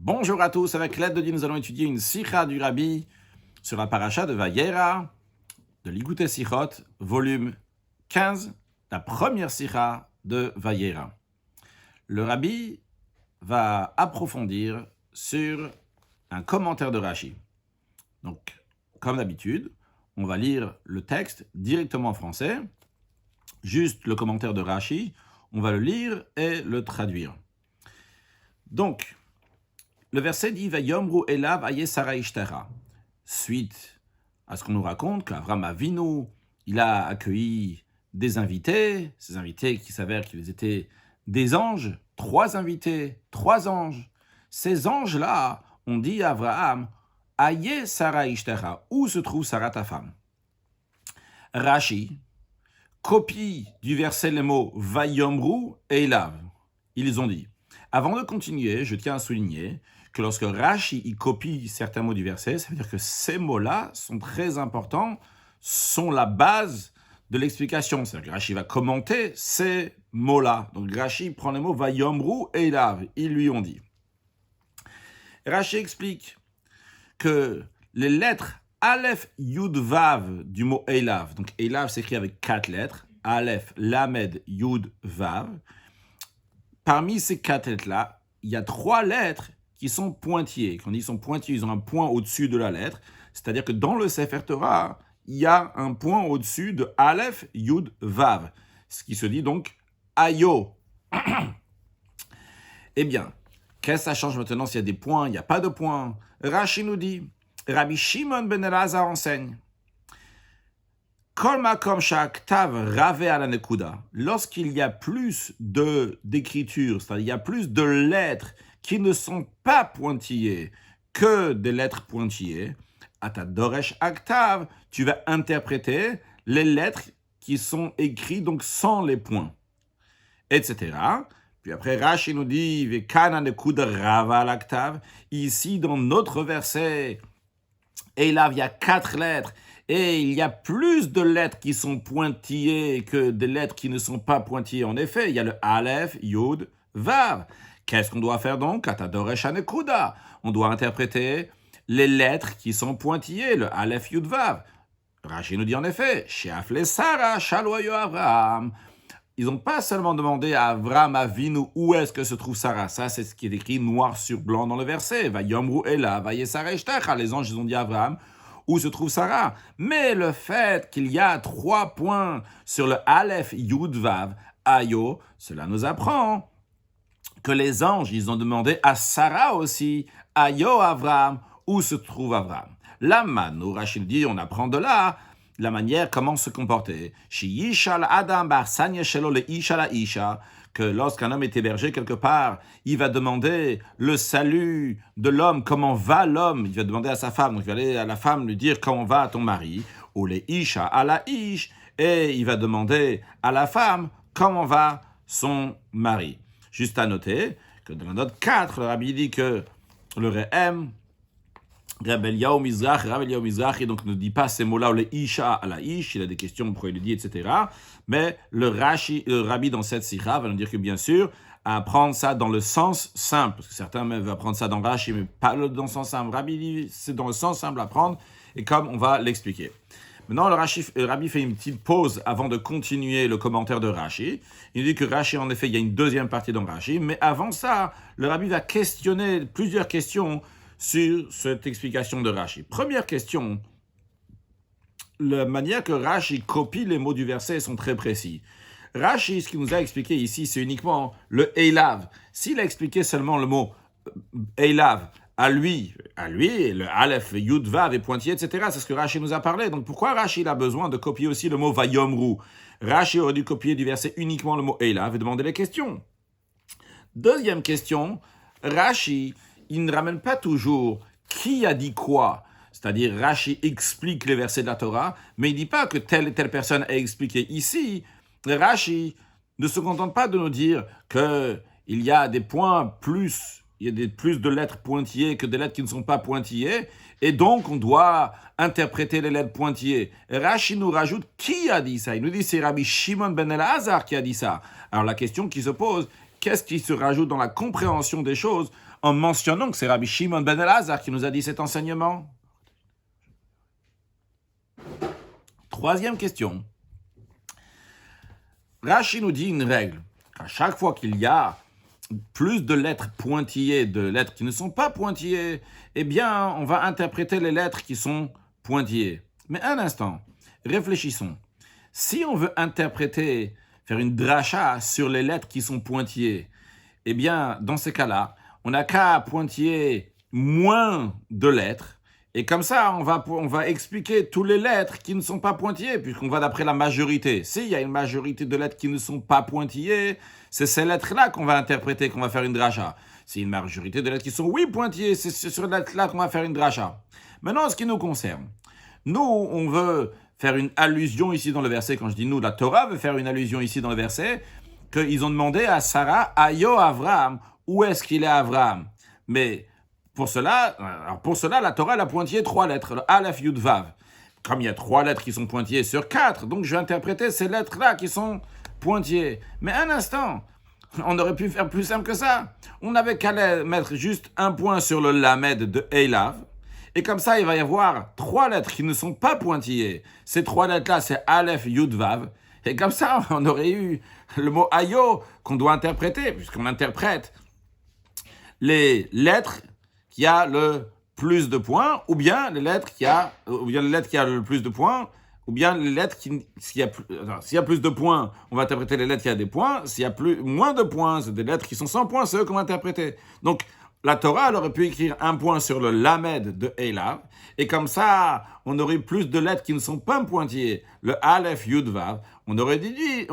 Bonjour à tous, avec l'aide de Dieu, nous allons étudier une sikha du Rabbi sur la paracha de Vayera, de l'Igouté Sichot, volume 15, la première sikha de Vayera. Le Rabbi va approfondir sur un commentaire de Rashi. Donc, comme d'habitude, on va lire le texte directement en français, juste le commentaire de Rashi, on va le lire et le traduire. Donc, le verset dit « Vayomru elav aye Sara ishtera » suite à ce qu'on nous raconte qu'Avram Avinu, il a accueilli des invités, ces invités qui s'avèrent qu'ils étaient des anges, 3 invités, 3 anges. Ces anges-là ont dit à Abraham « Aye Sara ishtera » où se trouve Sarah ta femme. Rashi copie du verset les mots « Vayomru elav » ils ont dit. Avant de continuer, je tiens à souligner que lorsque Rashi y copie certains mots du verset, ça veut dire que ces mots-là sont très importants, sont la base de l'explication. C'est-à-dire que Rashi va commenter ces mots-là. Donc Rashi prend les mots Vayomru elav, ils lui ont dit. Rashi explique que les lettres Aleph, Yud, Vav du mot elav, donc elav s'écrit avec 4 lettres, Aleph, Lamed, Yud, Vav. Parmi ces 4 lettres-là, il y a 3 lettres qui sont pointillés. Quand ils sont pointillés, ils ont un point au-dessus de la lettre. C'est-à-dire que dans le Sefer Torah, il y a un point au-dessus de Aleph, Yud, Vav. Ce qui se dit donc Ayo. Eh bien, qu'est-ce que ça change maintenant s'il y a des points, il n'y a pas de points? Rashi nous dit, Rabbi Shimon ben Elazar enseigne, Kol makom shaktav rave ala nekuda. Lorsqu'il y a plus d'écriture, c'est-à-dire il y a plus de lettres qui ne sont pas pointillées que des lettres pointillées, ata doresh aktav, tu vas interpréter les lettres qui sont écrites donc sans les points, etc. Puis après Rashi nous dit vekana nekuda rava ala aktav. Ici dans notre verset, et là il y a 4 lettres. Et il y a plus de lettres qui sont pointillées que des lettres qui ne sont pas pointillées. En effet, il y a le Aleph, Yud, Vav. Qu'est-ce qu'on doit faire donc? Atadoresh hanekuda. On doit interpréter les lettres qui sont pointillées, le Aleph, Yud, Vav. Rashi nous dit en effet, Sheafle Sarah, Shaloyo Avraham. Ils n'ont pas seulement demandé à Avraham Avinu où est-ce que se trouve Sarah. Ça, c'est ce qui est écrit noir sur blanc dans le verset. Vayomru elav aye Sara ishtera. Les anges, ils ont dit à Avraham où se trouve Sarah. Mais le fait qu'il y a 3 points sur le Aleph, Yud, Vav, Ayo, cela nous apprend que les anges, ils ont demandé à Sarah aussi, Ayo Avraham, où se trouve Avraham. Lama, nous Rachid dit, on apprend de là la manière comment se comporter. Sheyishal Adam bar sanya shelo le isha la isha, que lorsqu'un homme est hébergé quelque part, il va demander le salut de l'homme, comment va l'homme, il va demander à sa femme, donc il va aller à la femme lui dire comment va ton mari, ou les isha à la ish, et il va demander à la femme comment va son mari. Juste à noter que dans la note 4, le Rabbi dit que le Re'em, Rabbi Eliyahu Mizrahi, donc ne dit pas ces mots-là, ou les isha à la ish, il a des questions, pourquoi il le dit, etc. Mais le Rabbi dans cette sikha va nous dire que bien sûr, à apprendre ça dans le sens simple, parce que certains même veulent apprendre ça dans Rashi, mais pas dans le sens simple. Rabbi dit c'est dans le sens simple à apprendre, et comme on va l'expliquer. Maintenant, le Rabbi fait une petite pause avant de continuer le commentaire de Rashi. Il dit que Rashi, en effet, il y a une deuxième partie dans Rashi, mais avant ça, le Rabbi va questionner plusieurs questions sur cette explication de Rashi. Première question, la manière que Rashi copie les mots du verset sont très précis. Rashi, ce qu'il nous a expliqué ici, c'est uniquement le Eilav. S'il a expliqué seulement le mot Eilav à lui, le Aleph, Yud, Vav et pointillé, etc., c'est ce que Rashi nous a parlé. Donc pourquoi Rashi a besoin de copier aussi le mot Vayomru? Rashi aurait dû copier du verset uniquement le mot Eilav et demander les questions. Deuxième question, Rashi, il ne ramène pas toujours qui a dit quoi. C'est-à-dire, Rashi explique les versets de la Torah, mais il ne dit pas que telle et telle personne a expliqué. Ici, Rashi ne se contente pas de nous dire qu'il y a des points plus, il y a plus de lettres pointillées que des lettres qui ne sont pas pointillées, et donc on doit interpréter les lettres pointillées. Rashi nous rajoute qui a dit ça. Il nous dit c'est Rabbi Shimon ben Elazar qui a dit ça. Alors la question qui se pose, qu'est-ce qui se rajoute dans la compréhension des choses en mentionnant que c'est Rabbi Shimon ben Elazar qui nous a dit cet enseignement. Troisième question. Rashi nous dit une règle. À chaque fois qu'il y a plus de lettres pointillées, de lettres qui ne sont pas pointillées, eh bien, on va interpréter les lettres qui sont pointillées. Mais un instant, réfléchissons. Si on veut interpréter, faire une dracha sur les lettres qui sont pointillées, eh bien, dans ces cas-là, on n'a qu'à pointiller moins de lettres. Et comme ça, on va expliquer toutes les lettres qui ne sont pas pointillées, puisqu'on va d'après la majorité. S'il y a une majorité de lettres qui ne sont pas pointillées, c'est ces lettres-là qu'on va interpréter, qu'on va faire une dracha. S'il y a une majorité de lettres qui sont, oui, pointillées, c'est sur ces lettres-là qu'on va faire une dracha. Maintenant, en ce qui nous concerne, nous, on veut faire une allusion ici dans le verset. Quand je dis nous, la Torah veut faire une allusion ici dans le verset, qu'ils ont demandé à Sarah, Ayo Avraham, où est-ce qu'il est Avraham? Mais pour cela, la Torah a pointillé 3 lettres, le Aleph Yud Vav. Comme il y a 3 lettres qui sont pointillées sur 4, donc je vais interpréter ces lettres-là qui sont pointillées. Mais un instant, on aurait pu faire plus simple que ça. On n'avait qu'à mettre juste un point sur le Lamed de Eilav, et comme ça, il va y avoir 3 lettres qui ne sont pas pointillées. Ces 3 lettres-là, c'est Aleph Yud Vav. Et comme ça, on aurait eu le mot Ayo qu'on doit interpréter, puisqu'on interprète les lettres qui a le plus de points, ou bien les lettres qui a le plus de points, ou bien les lettres s'il y a plus de points, on va interpréter les lettres qui a des points. S'il y a moins de points, c'est des lettres qui sont sans points, c'est eux qu'on va interpréter. Donc, la Torah, elle aurait pu écrire un point sur le Lamed de Eilav, et comme ça, on aurait plus de lettres qui ne sont pas pointillées. Le Aleph Yud Vav, on aurait dit,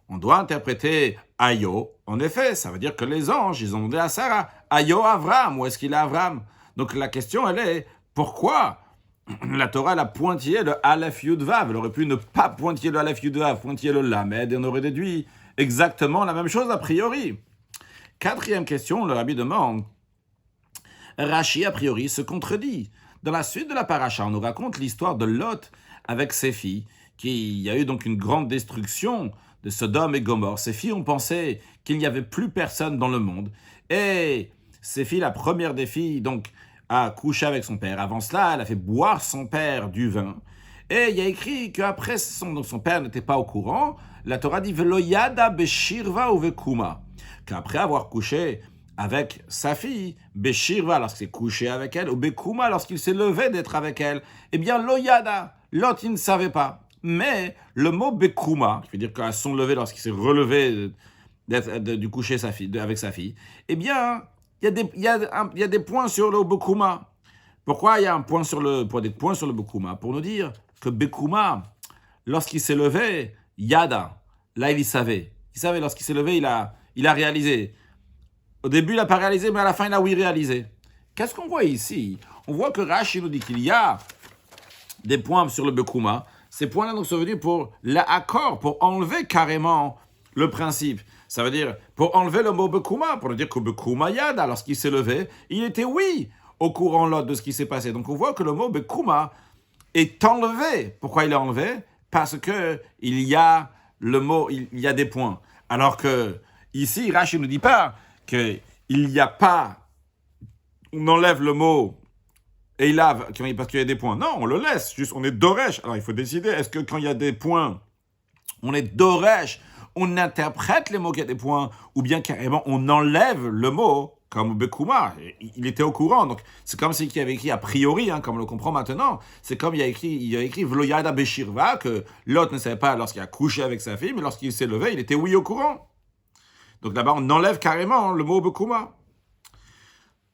on doit interpréter Ayo. En effet, ça veut dire que les anges, ils ont demandé à Sarah, Ayo Avram, où est-ce qu'il est Avram? Donc la question, elle est, pourquoi la Torah elle a pointillé le Aleph Yud Vav? Elle aurait pu ne pas pointiller le Aleph Yud Vav, pointiller le Lamed, et on aurait déduit exactement la même chose a priori. 4e question, le Rabbi demande, Rashi a priori se contredit. Dans la suite de la paracha, on nous raconte l'histoire de Lot avec ses filles, qu'il y a eu donc une grande destruction de Sodome et Gomorrhe. Ces filles ont pensé qu'il n'y avait plus personne dans le monde. Et ces filles, la première des filles, donc, a couché avec son père. Avant cela, elle a fait boire son père du vin. Et il y a écrit qu'après, son père n'était pas au courant. La Torah dit « Velo yada beshirva ou vekuma » qu'après avoir couché avec sa fille, beshirva, lorsqu'il s'est couché avec elle, ou bekuma, lorsqu'il s'est levé d'être avec elle, eh bien, lo yada, l'autre, il ne savait pas. Mais le mot bekuma, qui veut dire qu'à son lever, lorsqu'il s'est relevé du coucher avec sa fille, eh bien, il y a des points sur le bekuma. Pourquoi il y a des points sur le bekuma? Pour nous dire que bekuma, lorsqu'il s'est levé, yada, là il savait. Il savait, lorsqu'il s'est levé, il a réalisé. Au début, il n'a pas réalisé, mais à la fin, il a oui réalisé. Qu'est-ce qu'on voit ici? On voit que Rashi nous dit qu'il y a des points sur le bekuma. Ces points-là donc sont venus pour l'accord, pour enlever carrément le principe. Ça veut dire, pour enlever le mot bekuma, pour dire que bekuma yada, lorsqu'il s'est levé, il était oui au courant l'autre de ce qui s'est passé. Donc on voit que le mot bekuma est enlevé. Pourquoi il est enlevé? Parce que il y a des points. Alors que ici, Rashi ne dit pas qu'il n'y a pas, on enlève le mot Eilav parce qu'il y a des points. Non, on le laisse, juste on est doresh. Alors il faut décider, est-ce que quand il y a des points, on est doresh, on interprète les mots qui a des points, ou bien carrément on enlève le mot, comme Bekuma, il était au courant, donc c'est comme s'il avait écrit a priori, comme on le comprend maintenant, c'est comme il a écrit Vlo yada beshirva, que l'autre ne savait pas lorsqu'il a couché avec sa fille, mais lorsqu'il s'est levé, il était oui au courant. Donc là-bas, on enlève carrément le mot Bekuma.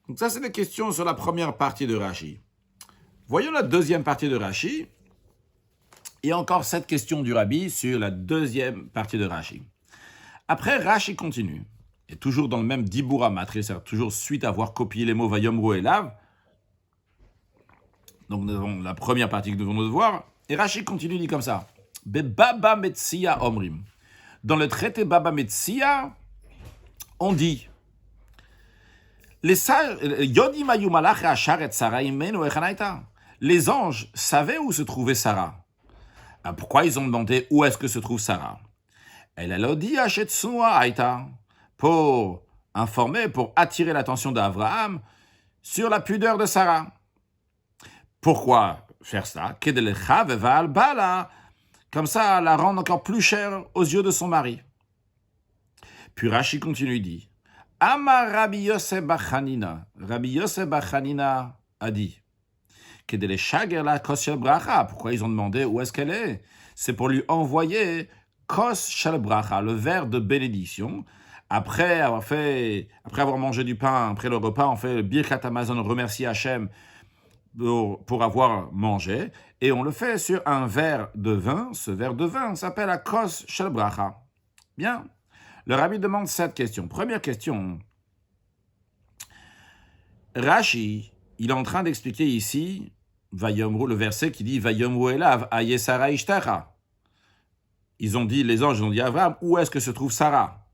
Donc ça, c'est des questions sur la première partie de Rashi. Voyons la deuxième partie de Rashi. Il y a encore 7 questions du Rabbi sur la deuxième partie de Rashi. Après, Rashi continue. Et toujours dans le même Dibura Matri, c'est-à-dire toujours suite à avoir copié les mots Vayomru Elav. Donc nous avons la première partie que nous devons voir. Et Rashi continue, dit comme ça. Be Baba Metzia Omrim. Dans le traité Baba Metzia, on dit les anges savaient où se trouvait Sarah. Pourquoi ils ont demandé où est-ce que se trouve Sarah? Elle a dit pour informer, pour attirer l'attention d'Abraham sur la pudeur de Sarah. Pourquoi faire ça? Comme ça, la rendre encore plus chère aux yeux de son mari. Puis Rashi continue, il dit, Amar Rabbi Yosef bar Chanina. Rabbi Yosef bar Chanina a dit, pourquoi ils ont demandé où est-ce qu'elle est? C'est pour lui envoyer Kos Shel Bracha, le verre de bénédiction. Après avoir mangé du pain, après le repas, on fait le Birkat Hamazon, on remercie Hachem pour avoir mangé, et on le fait sur un verre de vin. Ce verre de vin s'appelle la Kos Shel Bracha. Bien. Le rabbi demande 7 questions. Première question. Rashi, il est en train d'expliquer ici, Vayomru, le verset qui dit Vayomru elav aye Sarah ishtara. Les anges ont dit à Abraham, où est-ce que se trouve Sarah?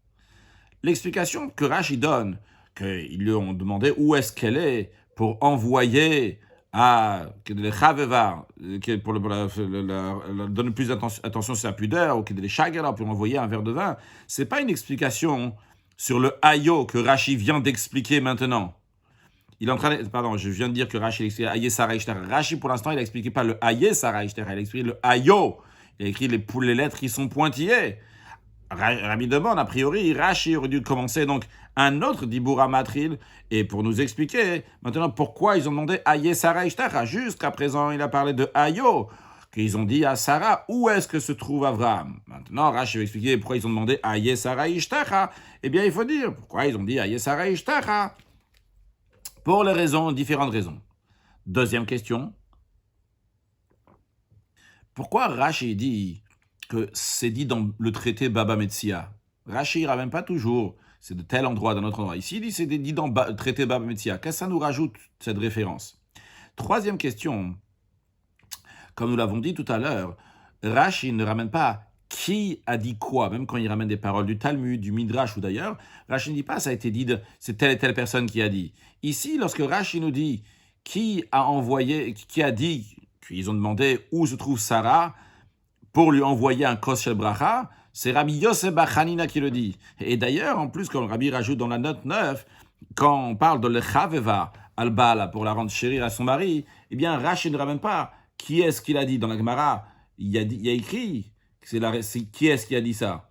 L'explication que Rashi donne, qu'ils lui ont demandé où est-ce qu'elle est pour envoyer à le Chaveva, pour donner plus attention sur sa pudeur, ou le Shagera pour envoyer un verre de vin, c'est pas une explication sur le Ayo que Rashi vient d'expliquer maintenant. Il est en train de, je viens de dire que Rashi a expliqué Aye Sarah Ishtara. Rashi, pour l'instant, il n'a expliqué pas le Aye Sarah Ishtara, il a expliqué le Ayo. Il a écrit les lettres qui sont pointillées. Rabbi demande, a priori, Rashi aurait dû commencer donc un autre Dibura Matril, et pour nous expliquer maintenant pourquoi ils ont demandé Aye Sarah Ishtara. Jusqu'à présent, il a parlé de Ayo, qu'ils ont dit à Sarah, où est-ce que se trouve Abraham? Maintenant, Rashi va expliquer pourquoi ils ont demandé Aye Sarah Ishtara. Eh bien, il faut dire pourquoi ils ont dit Aye Sarah Ishtara. Pour différentes raisons. Deuxième question. Pourquoi Rashi dit que c'est dit dans le traité Baba Metzia? Rashi ne ramène pas toujours, c'est de tel endroit, d'un autre endroit. Ici, il dit c'est dit dans le traité Baba Metzia. Qu'est-ce que ça nous rajoute, cette référence? Troisième question. Comme nous l'avons dit tout à l'heure, Rashi ne ramène pas qui a dit quoi, même quand il ramène des paroles du Talmud, du Midrash ou d'ailleurs, Rashi ne dit pas ça a été dit, c'est telle et telle personne qui a dit. Ici, lorsque Rashi nous dit qui a dit, qu'ils ont demandé où se trouve Sarah pour lui envoyer un Kos Shel Bracha, c'est Rabbi Yosef bar Chanina qui le dit. Et d'ailleurs, en plus, quand le Rabbi rajoute dans la note 9, quand on parle de l'Echaveva al-Bala pour la rendre chérie à son mari, eh bien, Rashi ne ramène pas qui est-ce qu'il a dit dans la Gemara. Il y a écrit. Qui est-ce qui a dit ça?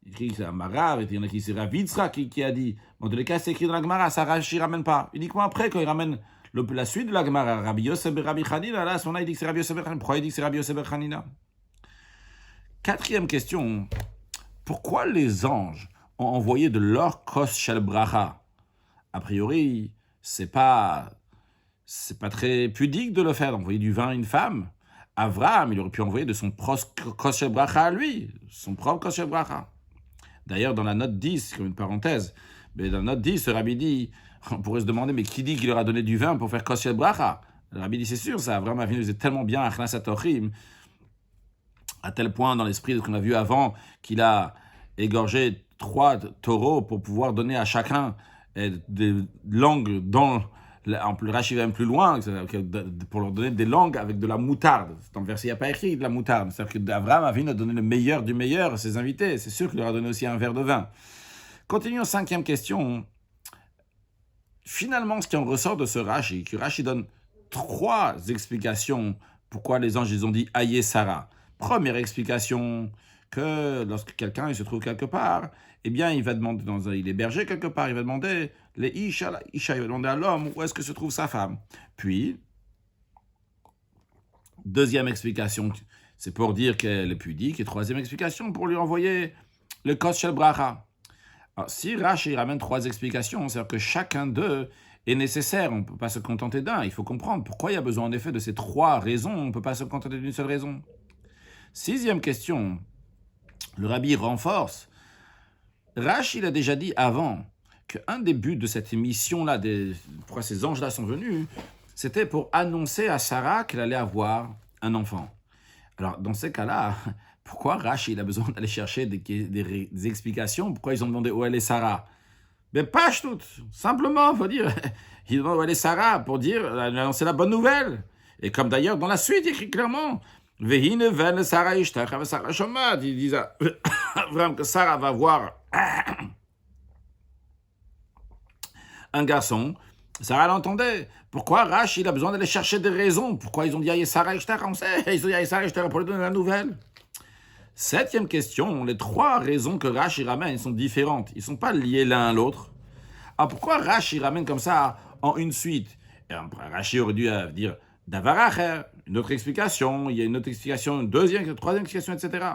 Il écrit que c'est Amarav, il y en a qui c'est Ravitsra qui a dit. Dans tous les cas, c'est écrit dans la Gemara, ça Rashi ne ramène pas. Uniquement après, quand il ramène la suite de la Gemara, Rabbi Yosef bar Rabbi Chanina, là, à ce moment-là, il dit que c'est Rabbi Yosef bar Chanina. Pourquoi il dit que c'est Rabbi Yosef bar Chanina? Quatrième question. Pourquoi les anges ont envoyé de l'or Kos Shel Bracha? A priori, c'est pas très pudique de le faire, d'envoyer du vin à une femme. Avraham, il aurait pu envoyer de son propre Kos Shel Bracha à lui, son propre Kos Shel Bracha. D'ailleurs, dans la note 10, comme une parenthèse, mais dans la note 10, le Rabbi dit, on pourrait se demander, mais qui dit qu'il leur a donné du vin pour faire Kos Shel Bracha? Le Rabbi dit, c'est sûr, ça, Avraham Avinu faisait tellement bien Achnas HaTochim, à tel point dans l'esprit de ce qu'on a vu avant, qu'il a égorgé 3 taureaux pour pouvoir donner à chacun des langues dont le Rashi va même plus loin, pour leur donner des langues avec de la moutarde. Dans le verset, il n'y a pas écrit de la moutarde. C'est-à-dire qu'Abraham a donné le meilleur du meilleur à ses invités. C'est sûr qu'il leur a donné aussi un verre de vin. Continuons, 5e question. Finalement, ce qui en ressort de ce Rashi, que Rashi donne 3 explications pourquoi les anges ils ont dit Aïe Sarah. Première explication, que lorsque quelqu'un il se trouve quelque part, eh bien il va demander, il est berger quelque part, il va demander les Isha, il va demander à l'homme où est-ce que se trouve sa femme. Puis, deuxième explication, c'est pour dire qu'elle est pudique, et troisième explication, pour lui envoyer le Kos Shel Bracha. Alors, si Rashi ramène 3 explications, c'est-à-dire que chacun d'eux est nécessaire, on ne peut pas se contenter d'un, il faut comprendre pourquoi il y a besoin en effet de ces 3 raisons, on ne peut pas se contenter d'une seule raison. 6e question, le Rabbi renforce. Rashi il a déjà dit avant qu'un des buts de cette émission-là, pourquoi ces anges-là sont venus, c'était pour annoncer à Sarah qu'elle allait avoir un enfant. Alors, dans ces cas-là, pourquoi Rashi il a besoin d'aller chercher des explications? Pourquoi ils ont demandé où elle est Sarah? Mais pas tout. Simplement, il faut dire, ils demandent où elle est Sarah pour dire, annoncer la bonne nouvelle. Et comme d'ailleurs, dans la suite, il écrit clairement, Vehine ven Sarah ishtach Sarah shomat. Ils disent vraiment que Sarah va voir un garçon, Sarah l'entendait. Pourquoi Rashi il a besoin d'aller chercher des raisons? Pourquoi ils ont dit Aïe Sarah Ishtara? On sait, ils ont dit Aïe Sarah Ishtara pour lui donner la nouvelle. Septième question, les trois raisons que Rashi ramène sont différentes. Ils ne sont pas liés l'un à l'autre. Alors pourquoi Rashi ramène comme ça en une suite? Rashi aurait dû dire Davaracher, une autre explication, il y a une autre explication, une deuxième, une troisième explication, etc.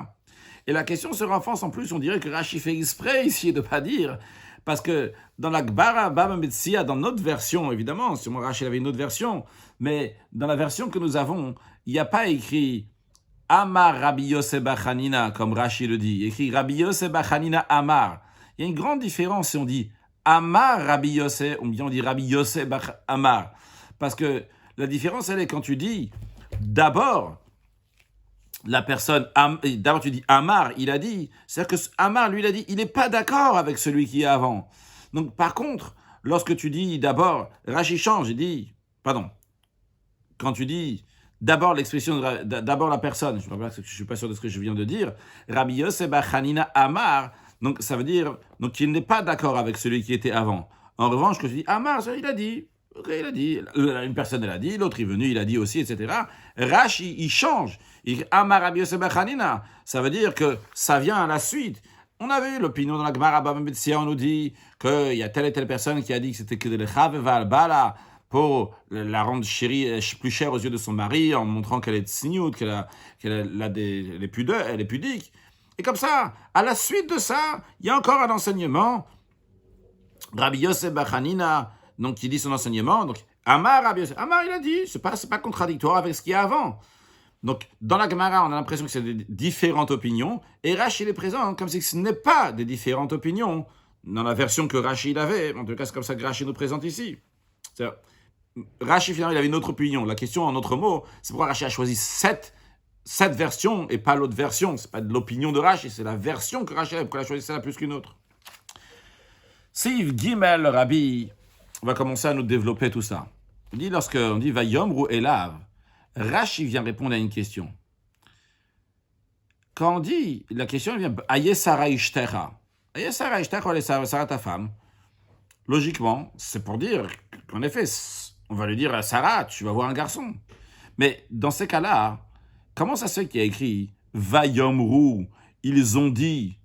Et la question se renforce en plus, on dirait que Rashi fait exprès ici de ne pas dire, parce que dans la Gbara Baba Metsia, dans notre version, évidemment, sûrement Rashi avait une autre version, mais dans la version que nous avons, il n'y a pas écrit Amar Rabbi Yosef Bachanina, comme Rashi le dit, il y a écrit Rabbi Yosef Bachanina Amar. Il y a une grande différence si on dit Amar Rabbi Yosef, ou bien on dit Rabbi Yosef Amar. Parce que la différence, elle est quand tu dis, d'abord, la personne, d'abord tu dis Amar, il a dit, c'est-à-dire que Amar, lui, il a dit, il n'est pas d'accord avec celui qui est avant. Donc, par contre, lorsque tu dis d'abord, Rashi change, il dit, pardon, quand tu dis d'abord l'expression, d'abord la personne, je ne suis pas sûr de ce que je viens de dire, Rabbi Yosef Bachanina Amar, donc ça veut dire donc qu'il n'est pas d'accord avec celui qui était avant. En revanche, quand tu dis Amar, il a dit, il a dit, une personne elle a dit, l'autre est venu, il a dit aussi, etc. Rashi, il change. Il dit Amar Rabbi Yosef Bachanina. Ça veut dire que ça vient à la suite. On avait eu l'opinion dans la Gemara Baba Metsia, on nous dit qu'il y a telle et telle personne qui a dit que c'était que de l'Echaveval Bala pour la rendre chérie, plus chère aux yeux de son mari, en montrant qu'elle est tsniout, qu'elle a elle est pudique. Et comme ça, à la suite de ça, il y a encore un enseignement. Rabbi Yosef Bachanina, donc qui dit son enseignement, donc Amar Rabbi Yosef, Amar il a dit, c'est pas contradictoire avec ce qu'il y a avant. Donc dans la Gemara, on a l'impression que c'est des différentes opinions, et Rashi il est présent comme si ce n'est pas des différentes opinions dans la version que Rashi il avait. En tout cas, c'est comme ça que Rashi nous présente ici. Rashi finalement il avait une autre opinion. La question en autre mot, c'est pourquoi Rashi a choisi cette version et pas l'autre version. C'est pas de l'opinion de Rashi, c'est la version que Rashi a. Pourquoi il a choisi celle-là plus qu'une autre? Siv Gimel Rabbi, on va commencer à nous développer tout ça. Il dit lorsqu'on dit Vayomru Elav, Rashi vient répondre à une question. Quand on dit, la question elle vient Aye Sarah Ishtera. Aye Sarah Ishtera, elle est Sarah ta femme. Logiquement, c'est pour dire qu'en effet, on va lui dire à Sarah, tu vas voir un garçon. Mais dans ces cas-là, comment ça se fait qu'il y a écrit Vayomru, ils ont dit?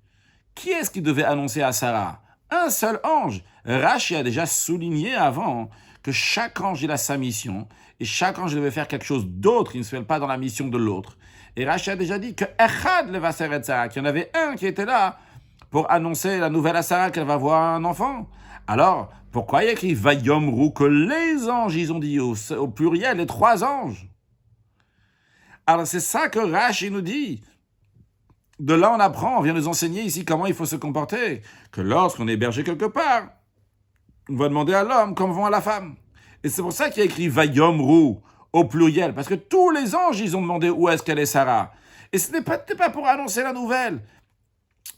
Qui est-ce qui devait annoncer à Sarah? Un seul ange. Rashi a déjà souligné avant que chaque ange il a sa mission et chaque ange devait faire quelque chose d'autre, il ne se fait pas dans la mission de l'autre. Et Rashi a déjà dit que Echad le Vaseret Sarah, qu'il y en avait un qui était là pour annoncer la nouvelle à Sarah qu'elle va voir un enfant. Alors, pourquoi il y a écrit Vayomru que les anges, ils ont dit au pluriel, les trois anges? Alors c'est ça que Rashi nous dit. De là, on apprend, on vient nous enseigner ici comment il faut se comporter. Que lorsqu'on est hébergé quelque part, on va demander à l'homme comme vont à la femme. Et c'est pour ça qu'il y a écrit Vayomru au pluriel, parce que tous les anges, ils ont demandé où est-ce qu'elle est Sarah. Et ce n'est pas pour annoncer la nouvelle.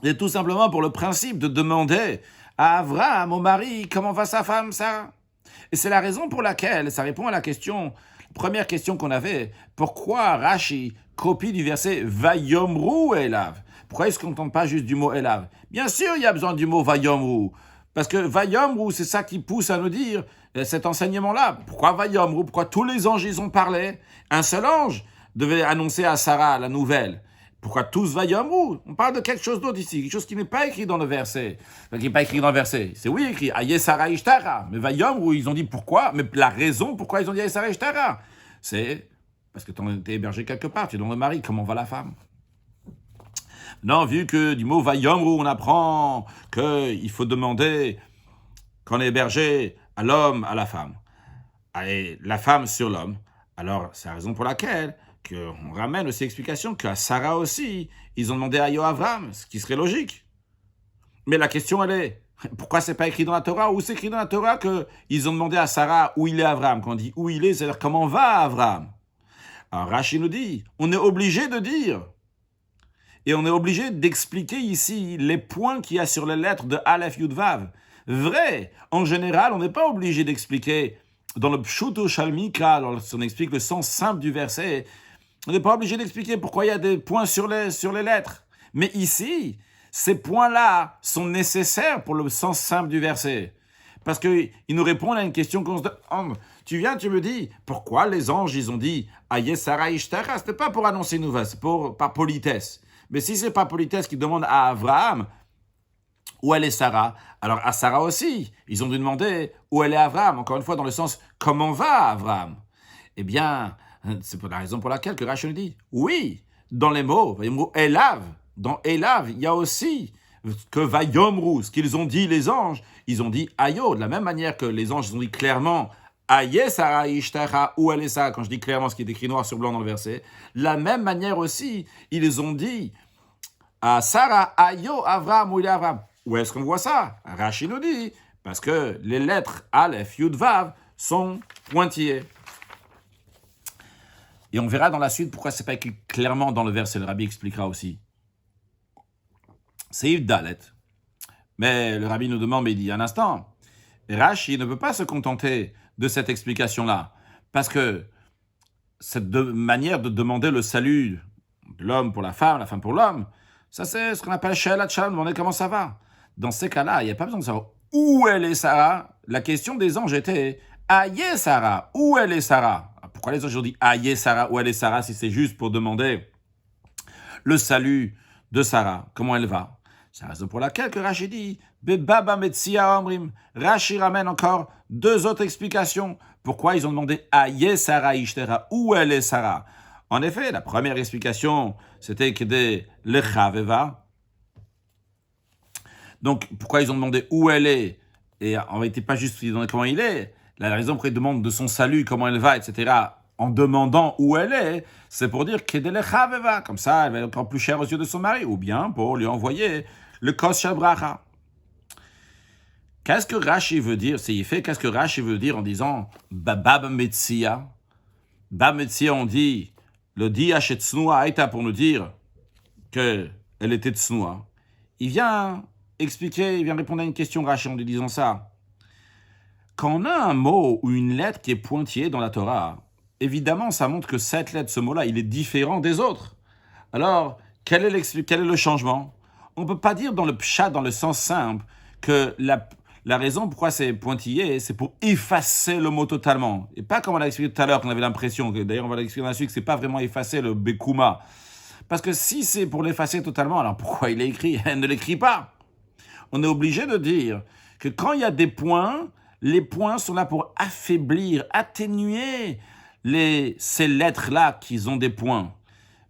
C'est tout simplement pour le principe de demander à Avraham, au mari, comment va sa femme, Sarah. Et c'est la raison pour laquelle, ça répond à la première question qu'on avait, pourquoi Rashi copie du verset Vayomru Elav? Pourquoi il ne se contente pas juste du mot Elav? Bien sûr, il y a besoin du mot Vayomru. Parce que Vayomru, c'est ça qui pousse à nous dire cet enseignement-là. Pourquoi Vayomru? Pourquoi tous les anges, ils ont parlé? Un seul ange devait annoncer à Sarah la nouvelle. Pourquoi tous Vayomru? On parle de quelque chose d'autre ici, quelque chose qui n'est pas écrit dans le verset. Qui n'est pas écrit dans le verset. C'est oui écrit Aye Sarah Ishtara. Mais Vayomru, ils ont dit pourquoi? Mais la raison pourquoi ils ont dit Aye Sarah Ishtara, c'est parce que tu es hébergé quelque part, tu es dans le mari, comment va la femme? Non, vu que du mot Vayomru, on apprend qu'il faut demander qu'on est hébergé à l'homme, à la femme. Et la femme sur l'homme. Alors, c'est la raison pour laquelle on ramène aussi l'explication qu'à Sarah aussi, ils ont demandé à Yoavram, ce qui serait logique. Mais la question, elle est, pourquoi c'est pas écrit dans la Torah? Où c'est écrit dans la Torah qu'ils ont demandé à Sarah où il est Avram? Quand on dit où il est, c'est-à-dire comment va Avram? Alors Rashi nous dit, on est obligé de dire, et on est obligé d'expliquer ici les points qu'il y a sur les lettres de Aleph Yud Vav. Vrai, en général, on n'est pas obligé d'expliquer dans le Pshuto Shalmika, lorsqu'on explique le sens simple du verset, on n'est pas obligé d'expliquer pourquoi il y a des points sur les lettres. Mais ici, ces points-là sont nécessaires pour le sens simple du verset. Parce qu'ils nous répondent à une question qu'on se demande. Tu viens, tu me dis, pourquoi les anges, ils ont dit Aïe Sarah Ishtara? C'était pas pour annoncer une nouvelle, c'est par politesse. Mais si c'est pas politesse qui demande à Abraham, où elle est Sarah? Alors à Sarah aussi, ils ont dû demander où elle est Abraham. Encore une fois, dans le sens, comment va Abraham? Eh bien, c'est la raison pour laquelle que Rachel dit, oui, dans les mots Elav, dans Elav, il y a aussi que Vayomru, ce qu'ils ont dit les anges, ils ont dit Ayo, de la même manière que les anges ils ont dit clairement Aye Sarah Ishtara, où elle est Sarah, quand je dis clairement ce qui est écrit noir sur blanc dans le verset, de la même manière aussi, ils ont dit à Sarah, Ayo, Avram, où il est Avram. Où est-ce qu'on voit ça? Rashi nous dit, parce que les lettres Aleph, Yud, Vav sont pointillées. Et on verra dans la suite pourquoi c'est pas écrit clairement dans le verset. Le rabbi expliquera aussi. C'est Yud Dalet. Mais le rabbi nous demande, mais il dit un instant, Rashi ne peut pas se contenter de cette explication-là. Parce que cette manière de demander le salut de l'homme pour la femme pour l'homme, ça c'est ce qu'on appelle She'elat Shalom, demander comment ça va. Dans ces cas-là, il n'y a pas besoin de savoir où elle est Sarah. La question des anges était Aïe Sarah, où elle est Sarah? Pourquoi les anges ont dit Aïe Sarah, où elle est Sarah, si c'est juste pour demander le salut de Sarah, comment elle va? C'est la raison pour laquelle que Rashi dit Bebaba Metsia Omrim. Rashi ramène encore deux autres explications. Pourquoi ils ont demandé Aïe Sarah Ishtera, où elle est Sarah? En effet, la première explication, c'était que des Lechaveva. Donc, pourquoi ils ont demandé où elle est? Et en réalité, pas juste comment il est. La raison pour laquelle ils demandent de son salut, comment elle va, etc., en demandant où elle est, c'est pour dire qu'elle est comme ça, elle va être encore plus chère aux yeux de son mari, ou bien pour lui envoyer le kos shel bracha. Qu'est-ce que Rashi veut dire? Qu'est-ce que Rashi veut dire en disant Bab Metsia? Bab Metsia, on dit, le dia chez Tsnoua Aïta pour nous dire qu'elle était Tsnoua. Il vient expliquer, il vient répondre à une question Rashi en lui disant ça. Quand on a un mot ou une lettre qui est pointillée dans la Torah, évidemment, ça montre que cette lettre, ce mot-là, il est différent des autres. Alors, quel est le changement? On ne peut pas dire dans le pshat, dans le sens simple, que la raison pourquoi c'est pointillé, c'est pour effacer le mot totalement. Et pas comme on l'a expliqué tout à l'heure, qu'on avait l'impression, d'ailleurs on va l'expliquer dans la suite, que c'est pas vraiment effacer le bekuma. Parce que si c'est pour l'effacer totalement, alors pourquoi il est écrit? Elle ne l'écrit pas. On est obligé de dire que quand il y a des points, les points sont là pour affaiblir, atténuer ces lettres-là qui ont des points.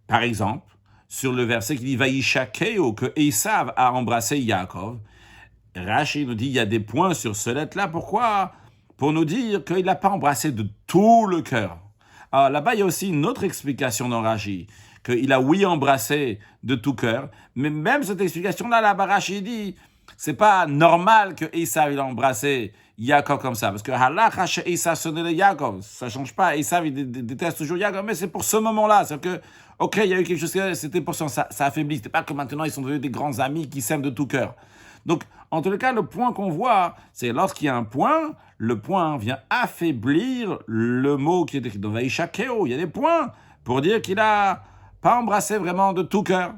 Par exemple, sur le verset qui dit Vaïshakeo, que Esav a embrassé Yaakov, Rashi nous dit il y a des points sur ce lettre-là. Pourquoi? Pour nous dire qu'il n'a pas embrassé de tout le cœur. Alors là-bas, il y a aussi une autre explication dans Rashi, qu'il a oui embrassé de tout cœur, mais même cette explication-là, là-bas, Rashi dit c'est pas normal que Esav il a embrassé Yaakov comme ça, parce que Halacha chez Esav sonne le Yaakov, ça change pas. Esav il déteste toujours Yaakov, mais c'est pour ce moment-là. C'est-à-dire que, ok, il y a eu quelque chose, c'était pour ça affaiblit. C'était pas que maintenant ils sont devenus des grands amis qui s'aiment de tout cœur. Donc, en tout cas, le point qu'on voit, c'est lorsqu'il y a un point, le point vient affaiblir le mot qui est écrit dans Vaïshakeo. Il y a des points pour dire qu'il a pas embrassé vraiment de tout cœur.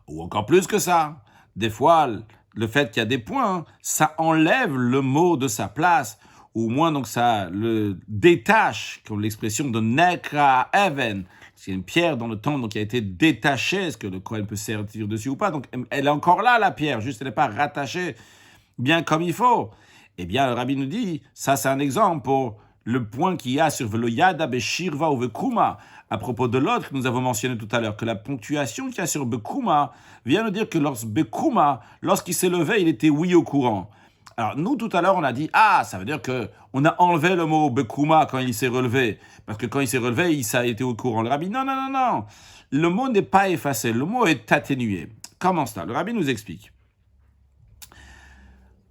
Ou encore plus que ça. Des fois, le fait qu'il y a des points, ça enlève le mot de sa place, ou au moins donc ça le détache, comme l'expression de nekra even. C'est une pierre dans le temps donc qui a été détachée, est-ce que le Kohen peut servir dessus ou pas? Donc elle est encore là la pierre, juste elle n'est pas rattachée bien comme il faut. Eh bien le rabbi nous dit, ça c'est un exemple pour le point qu'il y a sur le yada beshirva ou vekuma, à propos de l'autre que nous avons mentionné tout à l'heure, que la ponctuation qu'il y a sur bekuma vient nous dire que lorsqu'il s'est levé, il était oui au courant. Alors nous tout à l'heure on a dit ça veut dire que on a enlevé le mot bekuma quand il s'est relevé, parce que quand il s'est relevé il a été au courant. Le rabbi non, le mot n'est pas effacé, le mot est atténué. Comment ça? Le rabbi nous explique.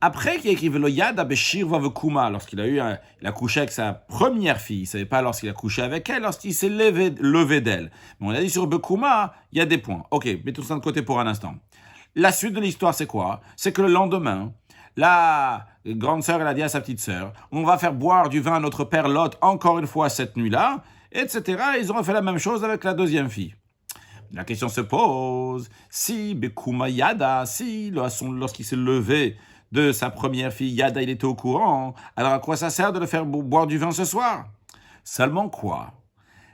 Après qu'il écrive le Yad Beshirva Vekuma, lorsqu'il a couché avec sa première fille, il ne savait pas lorsqu'il a couché avec elle, lorsqu'il s'est levé d'elle. Mais on a dit sur Bekuma, il y a des points. Ok, mettons ça de côté pour un instant. La suite de l'histoire, c'est quoi? C'est que le lendemain, la grande sœur, elle a dit à sa petite sœur, on va faire boire du vin à notre père Lot encore une fois cette nuit-là, etc. Et ils auront fait la même chose avec la deuxième fille. La question se pose, si Bekuma Yada, lorsqu'il s'est levé de sa première fille, Yada, il était au courant. Alors à quoi ça sert de le faire boire du vin ce soir? Seulement quoi?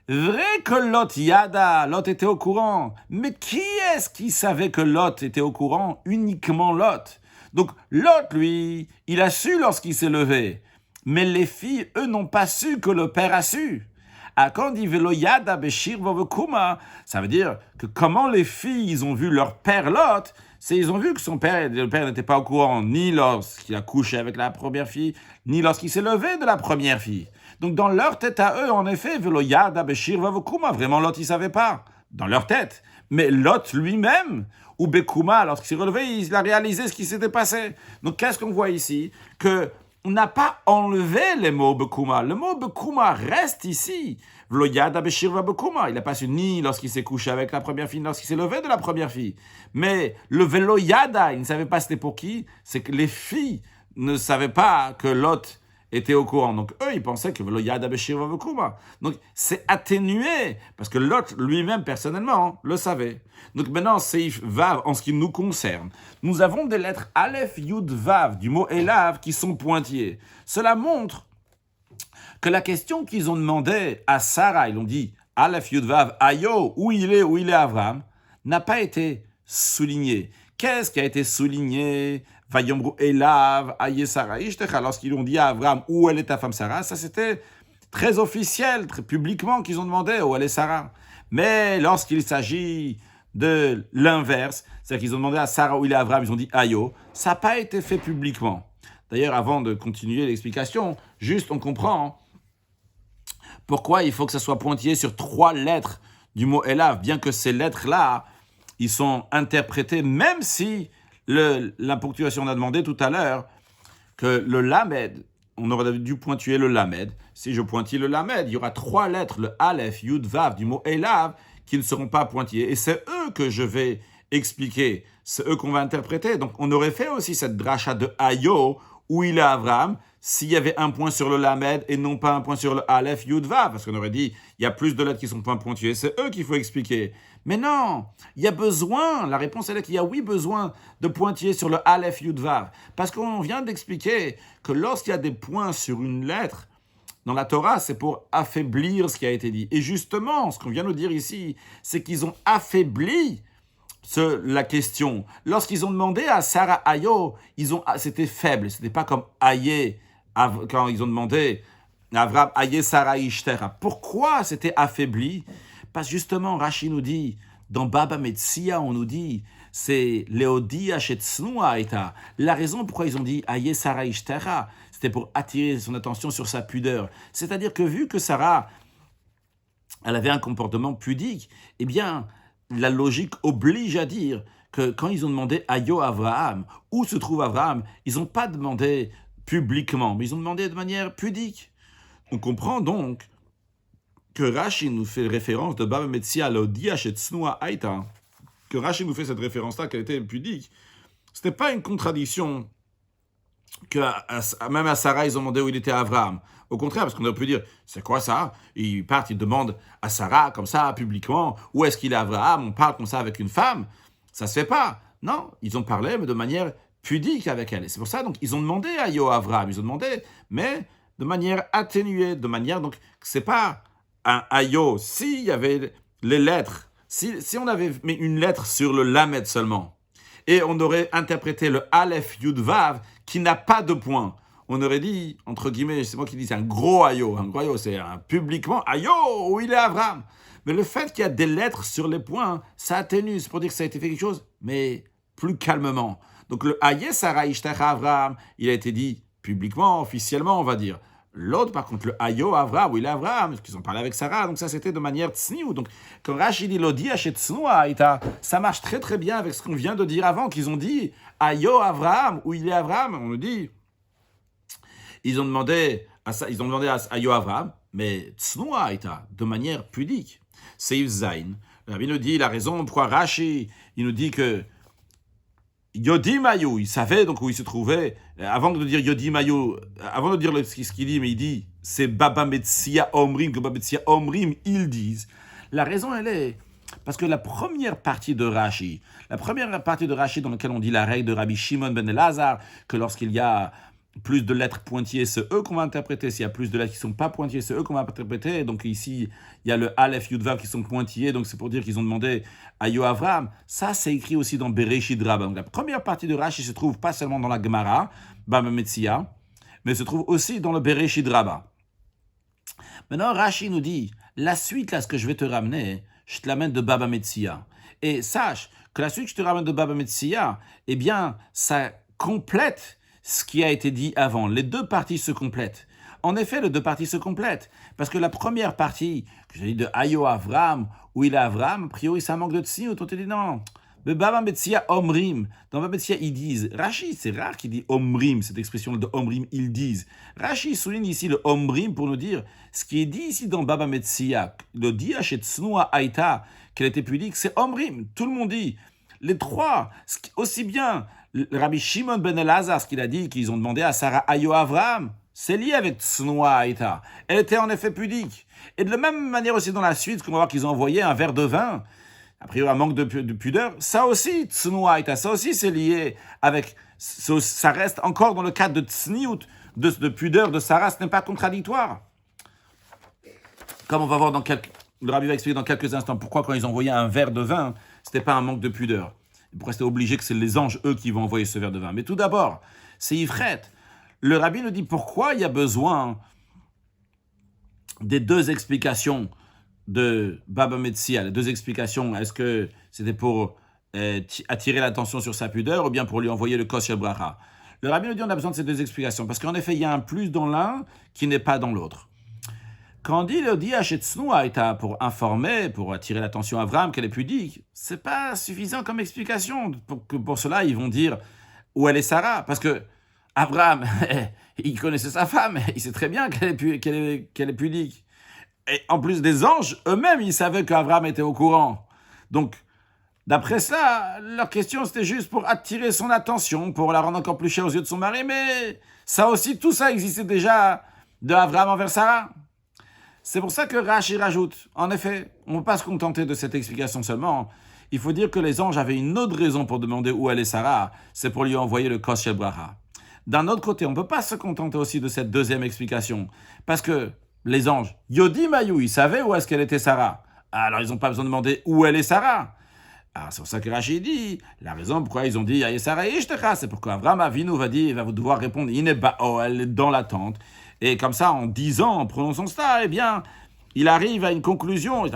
Vrai que Lot Yada, Lot était au courant. Mais qui est-ce qui savait que Lot était au courant? Uniquement Lot. Donc Lot, lui, il a su lorsqu'il s'est levé. Mais les filles, eux, n'ont pas su que le père a su. Quand on dit Velo Yada Beshir Vovekuma, ça veut dire que comment les filles, ils ont vu leur père Lot, ils ont vu que le père n'était pas au courant, ni lorsqu'il a couché avec la première fille, ni lorsqu'il s'est levé de la première fille. Donc dans leur tête à eux, en effet, Velo Yada Beshir Vovekuma, vraiment Lot, il savait pas. Dans leur tête. Mais Lot lui-même, ou Bekuma, lorsqu'il s'est relevé, il a réalisé ce qui s'était passé. Donc qu'est-ce qu'on voit ici? Que on n'a pas enlevé les mots Bekuma. Le mot Bekuma reste ici. Vlo Yada Beshir Bekuma. Il n'a pas su ni lorsqu'il s'est couché avec la première fille, ni lorsqu'il s'est levé de la première fille. Mais le Velo Yada, il ne savait pas c'était pour qui. C'est que les filles ne savaient pas que Lot était au courant. Donc eux, ils pensaient que Velo Yada Beshir Bekuma. Donc c'est atténué, parce que Lot lui-même, personnellement, le savait. Donc maintenant, Seif Vav, en ce qui nous concerne, nous avons des lettres Aleph, Yud, Vav, du mot Elav, qui sont pointillés. Cela montre que la question qu'ils ont demandé à Sarah, ils ont dit Aleph, Yud, Vav, Ayo, où il est Avram, n'a pas été soulignée. Qu'est-ce qui a été souligné? Vayomru Elav, Aye Sarah, Ishtecha, lorsqu'ils ont dit à Avram, où elle est ta femme Sarah, ça c'était très officiel, très publiquement qu'ils ont demandé où elle est Sarah. Mais lorsqu'il s'agit de l'inverse, c'est-à-dire qu'ils ont demandé à Sarah où il est Avram, ils ont dit Ayo, ça n'a pas été fait publiquement. D'ailleurs, avant de continuer l'explication, juste on comprend pourquoi il faut que ça soit pointillé sur 3 lettres du mot Elav, bien que ces lettres-là, ils sont interprétés, même si la ponctuation, on a demandé tout à l'heure que le Lamed, on aurait dû pointuer le Lamed. Si je pointille le Lamed, il y aura 3 lettres, le Aleph, Yud, Vav, du mot Elav, qui ne seront pas pointillés. Et c'est eux que je vais expliquer. C'est eux qu'on va interpréter. Donc, on aurait fait aussi cette dracha de Ayo, où il est Avram, s'il y avait un point sur le Lamed et non pas un point sur le Aleph, Yud, Vav. Parce qu'on aurait dit, il y a plus de lettres qui sont pas pointillées. C'est eux qu'il faut expliquer. Mais non, il y a besoin, la réponse est qu'il y a oui besoin de pointiller sur le Aleph, Yud, Vav. Parce qu'on vient d'expliquer que lorsqu'il y a des points sur une lettre, dans la Torah, c'est pour affaiblir ce qui a été dit. Et justement, ce qu'on vient de dire ici, c'est qu'ils ont affaibli la question. Lorsqu'ils ont demandé à Sarah Ayo, c'était faible, c'était pas comme Aye, quand ils ont demandé à Avram Aye Sarah Ishtera. Pourquoi c'était affaibli? Parce que justement, Rashi nous dit, dans Baba Metzia, on nous dit, c'est Léodia Shetsnua Eta. La raison pourquoi ils ont dit Aye Sarah Ishtera, c'était pour attirer son attention sur sa pudeur. C'est-à-dire que vu que Sarah, elle avait un comportement pudique, eh bien, la logique oblige à dire que quand ils ont demandé Ayo Avraham, où se trouve Avraham, ils n'ont pas demandé publiquement, mais ils ont demandé de manière pudique. On comprend donc que Rashi nous fait référence de Baba Metzia Léodia Shetsnua Aita, que Rashi nous fait cette référence-là qu'elle était pudique. Ce n'était pas une contradiction que même à Sarah, ils ont demandé où il était Avraham. Au contraire, parce qu'on aurait pu dire, c'est quoi ça? Ils partent, ils demandent à Sarah, comme ça, publiquement, où est-ce qu'il est Avraham? On parle comme ça avec une femme. Ça se fait pas. Non, ils ont parlé, mais de manière pudique avec elle. Et c'est pour ça, donc, ils ont demandé à Yo Avraham, ils ont demandé, mais de manière atténuée, de manière, donc, c'est pas un Ayo. S'il y avait les lettres, si on avait mis une lettre sur le Lamed seulement, et on aurait interprété le Aleph Yud Vav qui n'a pas de point. On aurait dit, entre guillemets, c'est moi qui dis, c'est un gros ayo. Un gros ayo, c'est publiquement ayo, où il est Avram. Mais le fait qu'il y a des lettres sur les points, ça atténue. C'est pour dire que ça a été fait quelque chose, mais plus calmement. Donc le Aye Sarah Ishtach Avram, il a été dit publiquement, officiellement, on va dire. L'autre, par contre, le Ayo Avram, où il est Avram, parce qu'ils ont parlé avec Sarah, donc ça c'était de manière tsniou. Donc quand Rashi dit Lodi Hachetznua, ça marche très très bien avec ce qu'on vient de dire avant, qu'ils ont dit Ayo Avram, où il est Avram, on nous dit. Ils ont demandé à Ayo Avram, mais tsnoua de manière pudique. Seif Zain. Le Rabbi nous dit la raison pourquoi Rashi, il nous dit que Yodim Ayu, il savait donc où il se trouvait. Avant de dire Yodim Ayu, avant de dire ce qu'il dit, mais il dit c'est Baba Metzia Omrim, que Baba Metzia Omrim, ils disent. La raison, elle est Parce que la première partie de Rashi dans laquelle on dit la règle de Rabbi Shimon ben Elazar, que lorsqu'il y a plus de lettres pointillées, c'est eux qu'on va interpréter. S'il y a plus de lettres qui ne sont pas pointillées, c'est eux qu'on va interpréter. Donc ici, il y a le Aleph, Yud, Vav qui sont pointillés. Donc c'est pour dire qu'ils ont demandé à Yoavram. Ça, c'est écrit aussi dans Bereshit Rabbah. Donc la première partie de Rashi se trouve pas seulement dans la Gemara, Baba Metzia, mais se trouve aussi dans le Bereshit Rabbah. Maintenant, Rashi nous dit, la suite, là, ce que je vais te ramener, je te l'amène de Baba Metzia. Et sache que la suite que je te ramène de Baba Metzia, eh bien, ça complète ce qui a été dit avant. Les deux parties se complètent. En effet, les deux parties se complètent. Parce que la première partie, que j'ai dit de Ayo Avram, où il a Avram, a priori, ça manque de tsniout. On te dit non. Mais Baba Metzia Omrim. Dans Baba Metzia, ils disent. Rashi, c'est rare qu'il dit Omrim, cette expression de Omrim, ils disent. Rashi souligne ici le Omrim pour nous dire ce qui est dit ici dans Baba Metzia, le dia chez Tsnua Aïta, qu'elle était pudique, c'est Omrim. Tout le monde dit. Les trois, aussi bien Rabbi Shimon ben Elazar, ce qu'il a dit, qu'ils ont demandé à Sarah Ayo Avram, c'est lié avec Tsnua Aïta. Elle était en effet pudique. Et de la même manière aussi dans la suite, qu'on va voir qu'ils ont envoyé un verre de vin, a priori un manque de pudeur, ça aussi, Tsnua Aïta, ça aussi c'est lié avec, ça reste encore dans le cadre de Tsniout, de pudeur de Sarah, ce n'est pas contradictoire. Comme on va voir le Rabbi va expliquer dans quelques instants pourquoi quand ils ont envoyé un verre de vin, c'était pas un manque de pudeur. Pourquoi c'était obligé que c'est les anges, eux, qui vont envoyer ce verre de vin. Mais tout d'abord, c'est Ifret. Le Rabbi nous dit pourquoi il y a besoin des deux explications de Baba Metzia. Les deux explications, est-ce que c'était pour attirer l'attention sur sa pudeur ou bien pour lui envoyer le Kos Bracha? Le Rabbi nous dit on a besoin de ces deux explications parce qu'en effet, il y a un plus dans l'un qui n'est pas dans l'autre. Quand on dit le dia chez Tsnua Aïta pour informer, pour attirer l'attention à Avram qu'elle est pudique, c'est pas suffisant comme explication. Pour cela, ils vont dire où elle est Sarah. Parce que Avram, il connaissait sa femme, il sait très bien qu'elle est pudique. Et en plus des anges, eux-mêmes, ils savaient qu'Avram était au courant. Donc, d'après ça, leur question, c'était juste pour attirer son attention, pour la rendre encore plus chère aux yeux de son mari. Mais ça aussi, tout ça existait déjà de Avram envers Sarah. C'est pour ça que Rashi rajoute, en effet, on ne peut pas se contenter de cette explication seulement. Il faut dire que les anges avaient une autre raison pour demander où elle est Sarah, c'est pour lui envoyer le Kos Bracha. D'un autre côté, on ne peut pas se contenter aussi de cette deuxième explication, parce que les anges, Yodi Mayou, ils savaient où est-ce qu'elle était Sarah. Alors ils n'ont pas besoin de demander où elle est Sarah. Alors c'est pour ça que Rashi dit, la raison pourquoi ils ont dit Aïe Sarah Ishtecha, c'est pourquoi Avram Avinu va devoir répondre, elle est dans la tente. Et comme ça, en disant, en prononçant ça, eh bien, il arrive à une conclusion.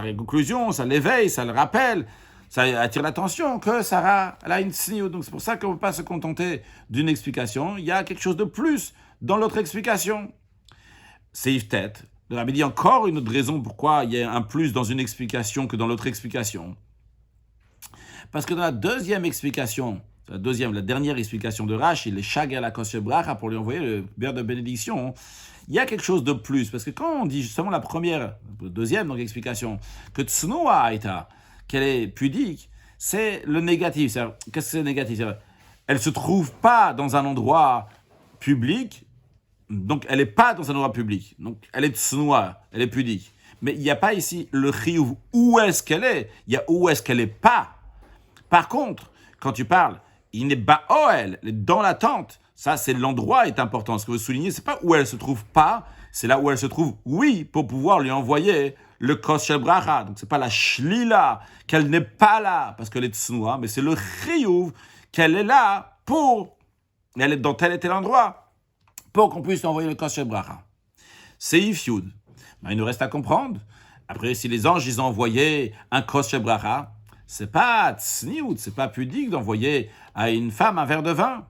Ça l'éveille, ça le rappelle, ça attire l'attention que Sarah, elle a une tsniout. Donc c'est pour ça qu'on ne peut pas se contenter d'une explication. Il y a quelque chose de plus dans l'autre explication. C'est Yvetet. Le Rabbi dit encore une autre raison pourquoi il y a un plus dans une explication que dans l'autre explication. Parce que dans la deuxième explication, la dernière explication de Rashi, les Shager la Kos Bracha pour lui envoyer le verre de bénédiction, il y a quelque chose de plus. Parce que quand on dit justement la deuxième donc explication, que Tsnua Aïta, qu'elle est pudique, c'est le négatif. Qu'est-ce que c'est le négatif? Elle ne se trouve pas dans un endroit public, donc elle n'est pas dans un endroit public. Donc elle est Tsnua, elle est pudique. Mais il n'y a pas ici le chiyuv, où est-ce qu'elle est? Il y a où est-ce qu'elle n'est pas. Par contre, quand tu parles, il n'est pas elle est dans la tente. Ça, c'est l'endroit est important. Ce que vous soulignez, c'est pas où elle se trouve pas, c'est là où elle se trouve, oui, pour pouvoir lui envoyer le Kos Bracha. Donc, c'est pas la shlila, qu'elle n'est pas là, parce qu'elle est tsnoua, mais c'est le chiyuv, qu'elle est là elle est dans tel et tel endroit, pour qu'on puisse lui envoyer le Kos Bracha. C'est Yud. Il nous reste à comprendre. Après, si les anges, ils ont envoyé un Kos Bracha, c'est pas tsniout, c'est pas pudique d'envoyer à une femme un verre de vin.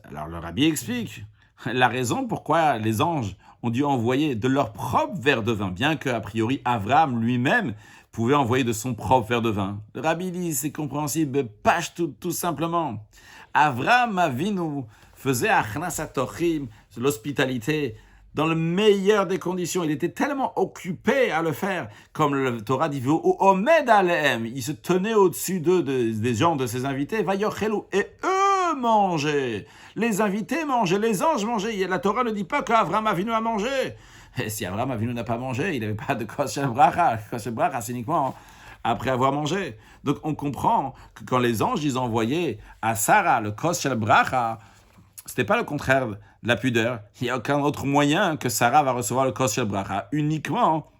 Alors le Rabbi explique la raison pourquoi les anges ont dû envoyer de leur propre verre de vin, bien qu'a priori Avram lui-même pouvait envoyer de son propre verre de vin. Le Rabbi dit, c'est compréhensible, pâche tout simplement. Avram Avinu faisait Achnasat Tochim, l'hospitalité, dans le meilleur des conditions. Il était tellement occupé à le faire, comme le Torah dit, Omed Alehem, il se tenait au-dessus des gens, de ses invités, Vayochelu, et eux mangeaient. Les invités mangeaient, les anges mangeaient. La Torah ne dit pas qu'Avram Avinu a mangé. Et si Avram Avinu n'a pas mangé, il n'avait pas de Kos Bracha. Kos Bracha, c'est uniquement après avoir mangé. Donc on comprend que quand les anges ils ont envoyé à Sarah le kos shel bracha, c'était pas le contraire de la pudeur. Il n'y a aucun autre moyen que Sarah va recevoir le kos shel bracha, uniquement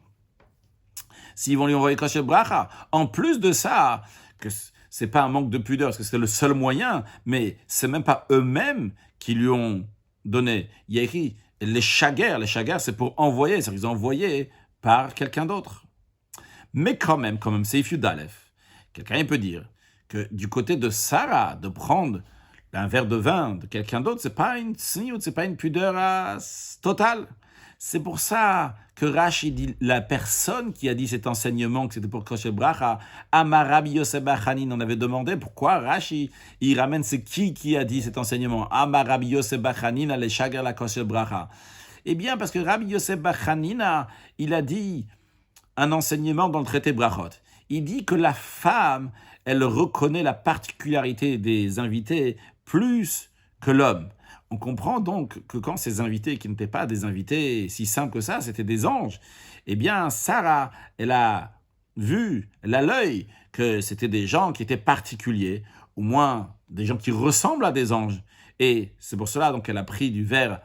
s'ils vont lui envoyer kos shel bracha. En plus de ça, que c'est pas un manque de pudeur, parce que c'était le seul moyen, mais c'est même pas eux-mêmes qui lui ont donné. Il y a écrit les chaguers c'est pour envoyer, c'est-à-dire qu'ils ont envoyé par quelqu'un d'autre. Mais quand même, c'est Ifyud Aleph. Quelqu'un peut dire que du côté de Sarah, de prendre un verre de vin de quelqu'un d'autre, c'est pas une sniout, c'est pas une pudeur totale. C'est pour ça que Rashi dit, la personne qui a dit cet enseignement, que c'était pour Kosher Bracha, Amar Rabbi Yosef bar Hanin, on avait demandé pourquoi Rashi, il ramène, c'est qui a dit cet enseignement, Amar Rabbi Yosef bar Hanin, ale shager la Kosher Bracha. Eh bien, parce que Rabbi Yosef bar Hanin, il a dit un enseignement dans le traité Brachot. Il dit que la femme, elle reconnaît la particularité des invités plus que l'homme. On comprend donc que quand ces invités, qui n'étaient pas des invités si simples que ça, c'était des anges, eh bien, Sarah, elle a vu, elle a l'œil, que c'était des gens qui étaient particuliers, au moins des gens qui ressemblent à des anges. Et c'est pour cela donc elle a pris du verre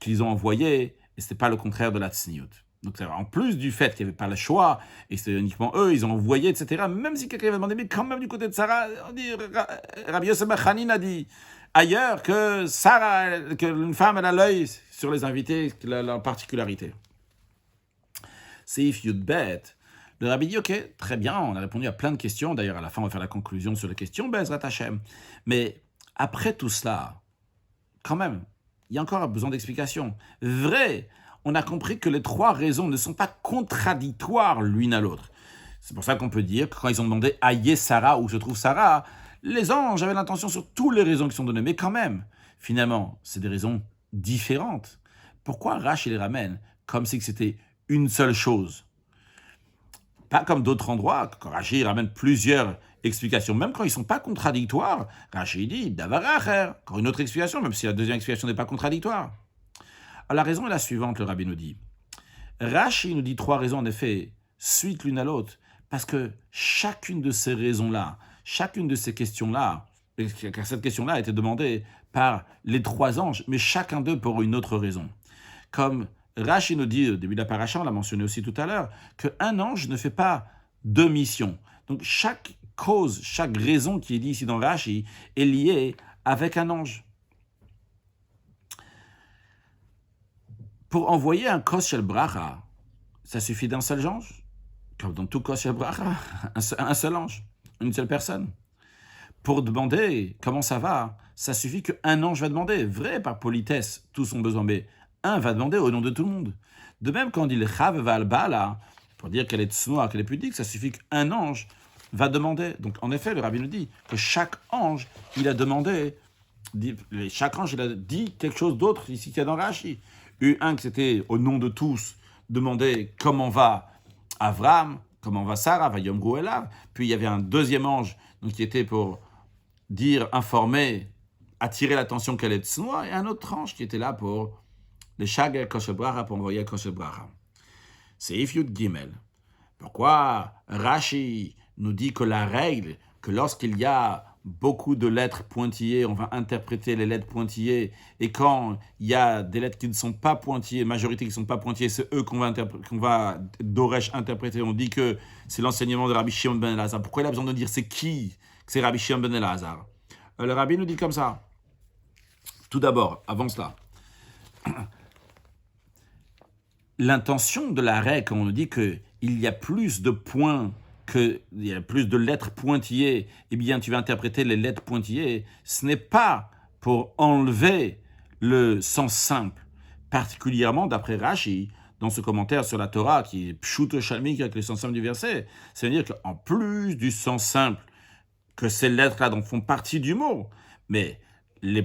qu'ils ont envoyé, et ce n'était pas le contraire de la tsniout. Donc, en plus du fait qu'il n'y avait pas le choix, et c'était uniquement eux, ils ont envoyé, etc., même si quelqu'un avait demandé, mais quand même du côté de Sarah, on dit, Rabbi Yosef bar Hanin a dit ailleurs que Sarah, qu'une femme, elle a l'œil sur les invités, leur particularité. C'est if you'd bet. Le Rabbi dit, ok, très bien, on a répondu à plein de questions, d'ailleurs à la fin on va faire la conclusion sur les questions, Bezrat Hashem. Mais après tout cela, quand même, il y a encore besoin d'explications. Vrai, on a compris que les trois raisons ne sont pas contradictoires l'une à l'autre. C'est pour ça qu'on peut dire que quand ils ont demandé à Sarah où se trouve Sarah, les anges avaient l'intention sur toutes les raisons qui sont données. Mais quand même, finalement, c'est des raisons différentes. Pourquoi Rashi les ramène comme si c'était une seule chose? Pas comme d'autres endroits, quand Rashi ramène plusieurs explications, même quand ils ne sont pas contradictoires, Rashi dit Davar Acher, encore une autre explication, même si la deuxième explication n'est pas contradictoire. Alors, la raison est la suivante, le Rabbi nous dit. Rashi nous dit trois raisons, en effet, suite l'une à l'autre, parce que chacune de ces raisons-là, chacune de ces questions-là, car cette question-là a été demandée par les trois anges, mais chacun d'eux pour une autre raison. Comme Rashi nous dit, au début de la paracha, on l'a mentionné aussi tout à l'heure, qu'un ange ne fait pas deux missions. Donc chaque cause, chaque raison qui est dit ici dans Rashi est liée avec un ange. Pour envoyer un kos shel bracha, ça suffit d'un seul ange. Comme dans tout kos shel bracha, un seul ange, une seule personne. Pour demander comment ça va, ça suffit qu'un ange va demander. Vrai, par politesse, tous ont besoin, mais un va demander au nom de tout le monde. De même, quand on dit le chav val bala, pour dire qu'elle est tsnoa, qu'elle est pudique, ça suffit qu'un ange va demander. Donc, en effet, le rabbi nous dit que chaque ange, il a demandé, chaque ange, il a dit quelque chose d'autre ici qu'il y a dans Rashi. Un qui c'était au nom de tous, demander comment va Avram, comment va Sarah, va Yom Elav. Puis il y avait un deuxième ange donc, qui était pour dire, informer, attirer l'attention qu'elle est tsnoa, et un autre ange qui était là pour le shager kosher bracha, pour envoyer kosher bracha. C'est Ifyud Gimel. Pourquoi Rashi nous dit que la règle, que lorsqu'il y a beaucoup de lettres pointillées, on va interpréter les lettres pointillées, et quand il y a des lettres qui ne sont pas pointillées, majorité qui ne sont pas pointillées, c'est eux qu'on va Doresh interpréter. On dit que c'est l'enseignement de Rabbi Shimon ben Elazar. Pourquoi il a besoin de dire c'est qui que c'est Rabbi Shimon ben Elazar? Le Rabbi nous dit comme ça. Tout d'abord, avant cela, l'intention de la règle, quand on nous dit qu'il y a plus de points, qu'il y a plus de lettres pointillées, eh bien tu vas interpréter les lettres pointillées, ce n'est pas pour enlever le sens simple, particulièrement d'après Rashi, dans ce commentaire sur la Torah, qui est Pshut Shalmik avec le sens simple du verset, c'est-à-dire qu'en plus du sens simple, que ces lettres-là donc font partie du mot, mais le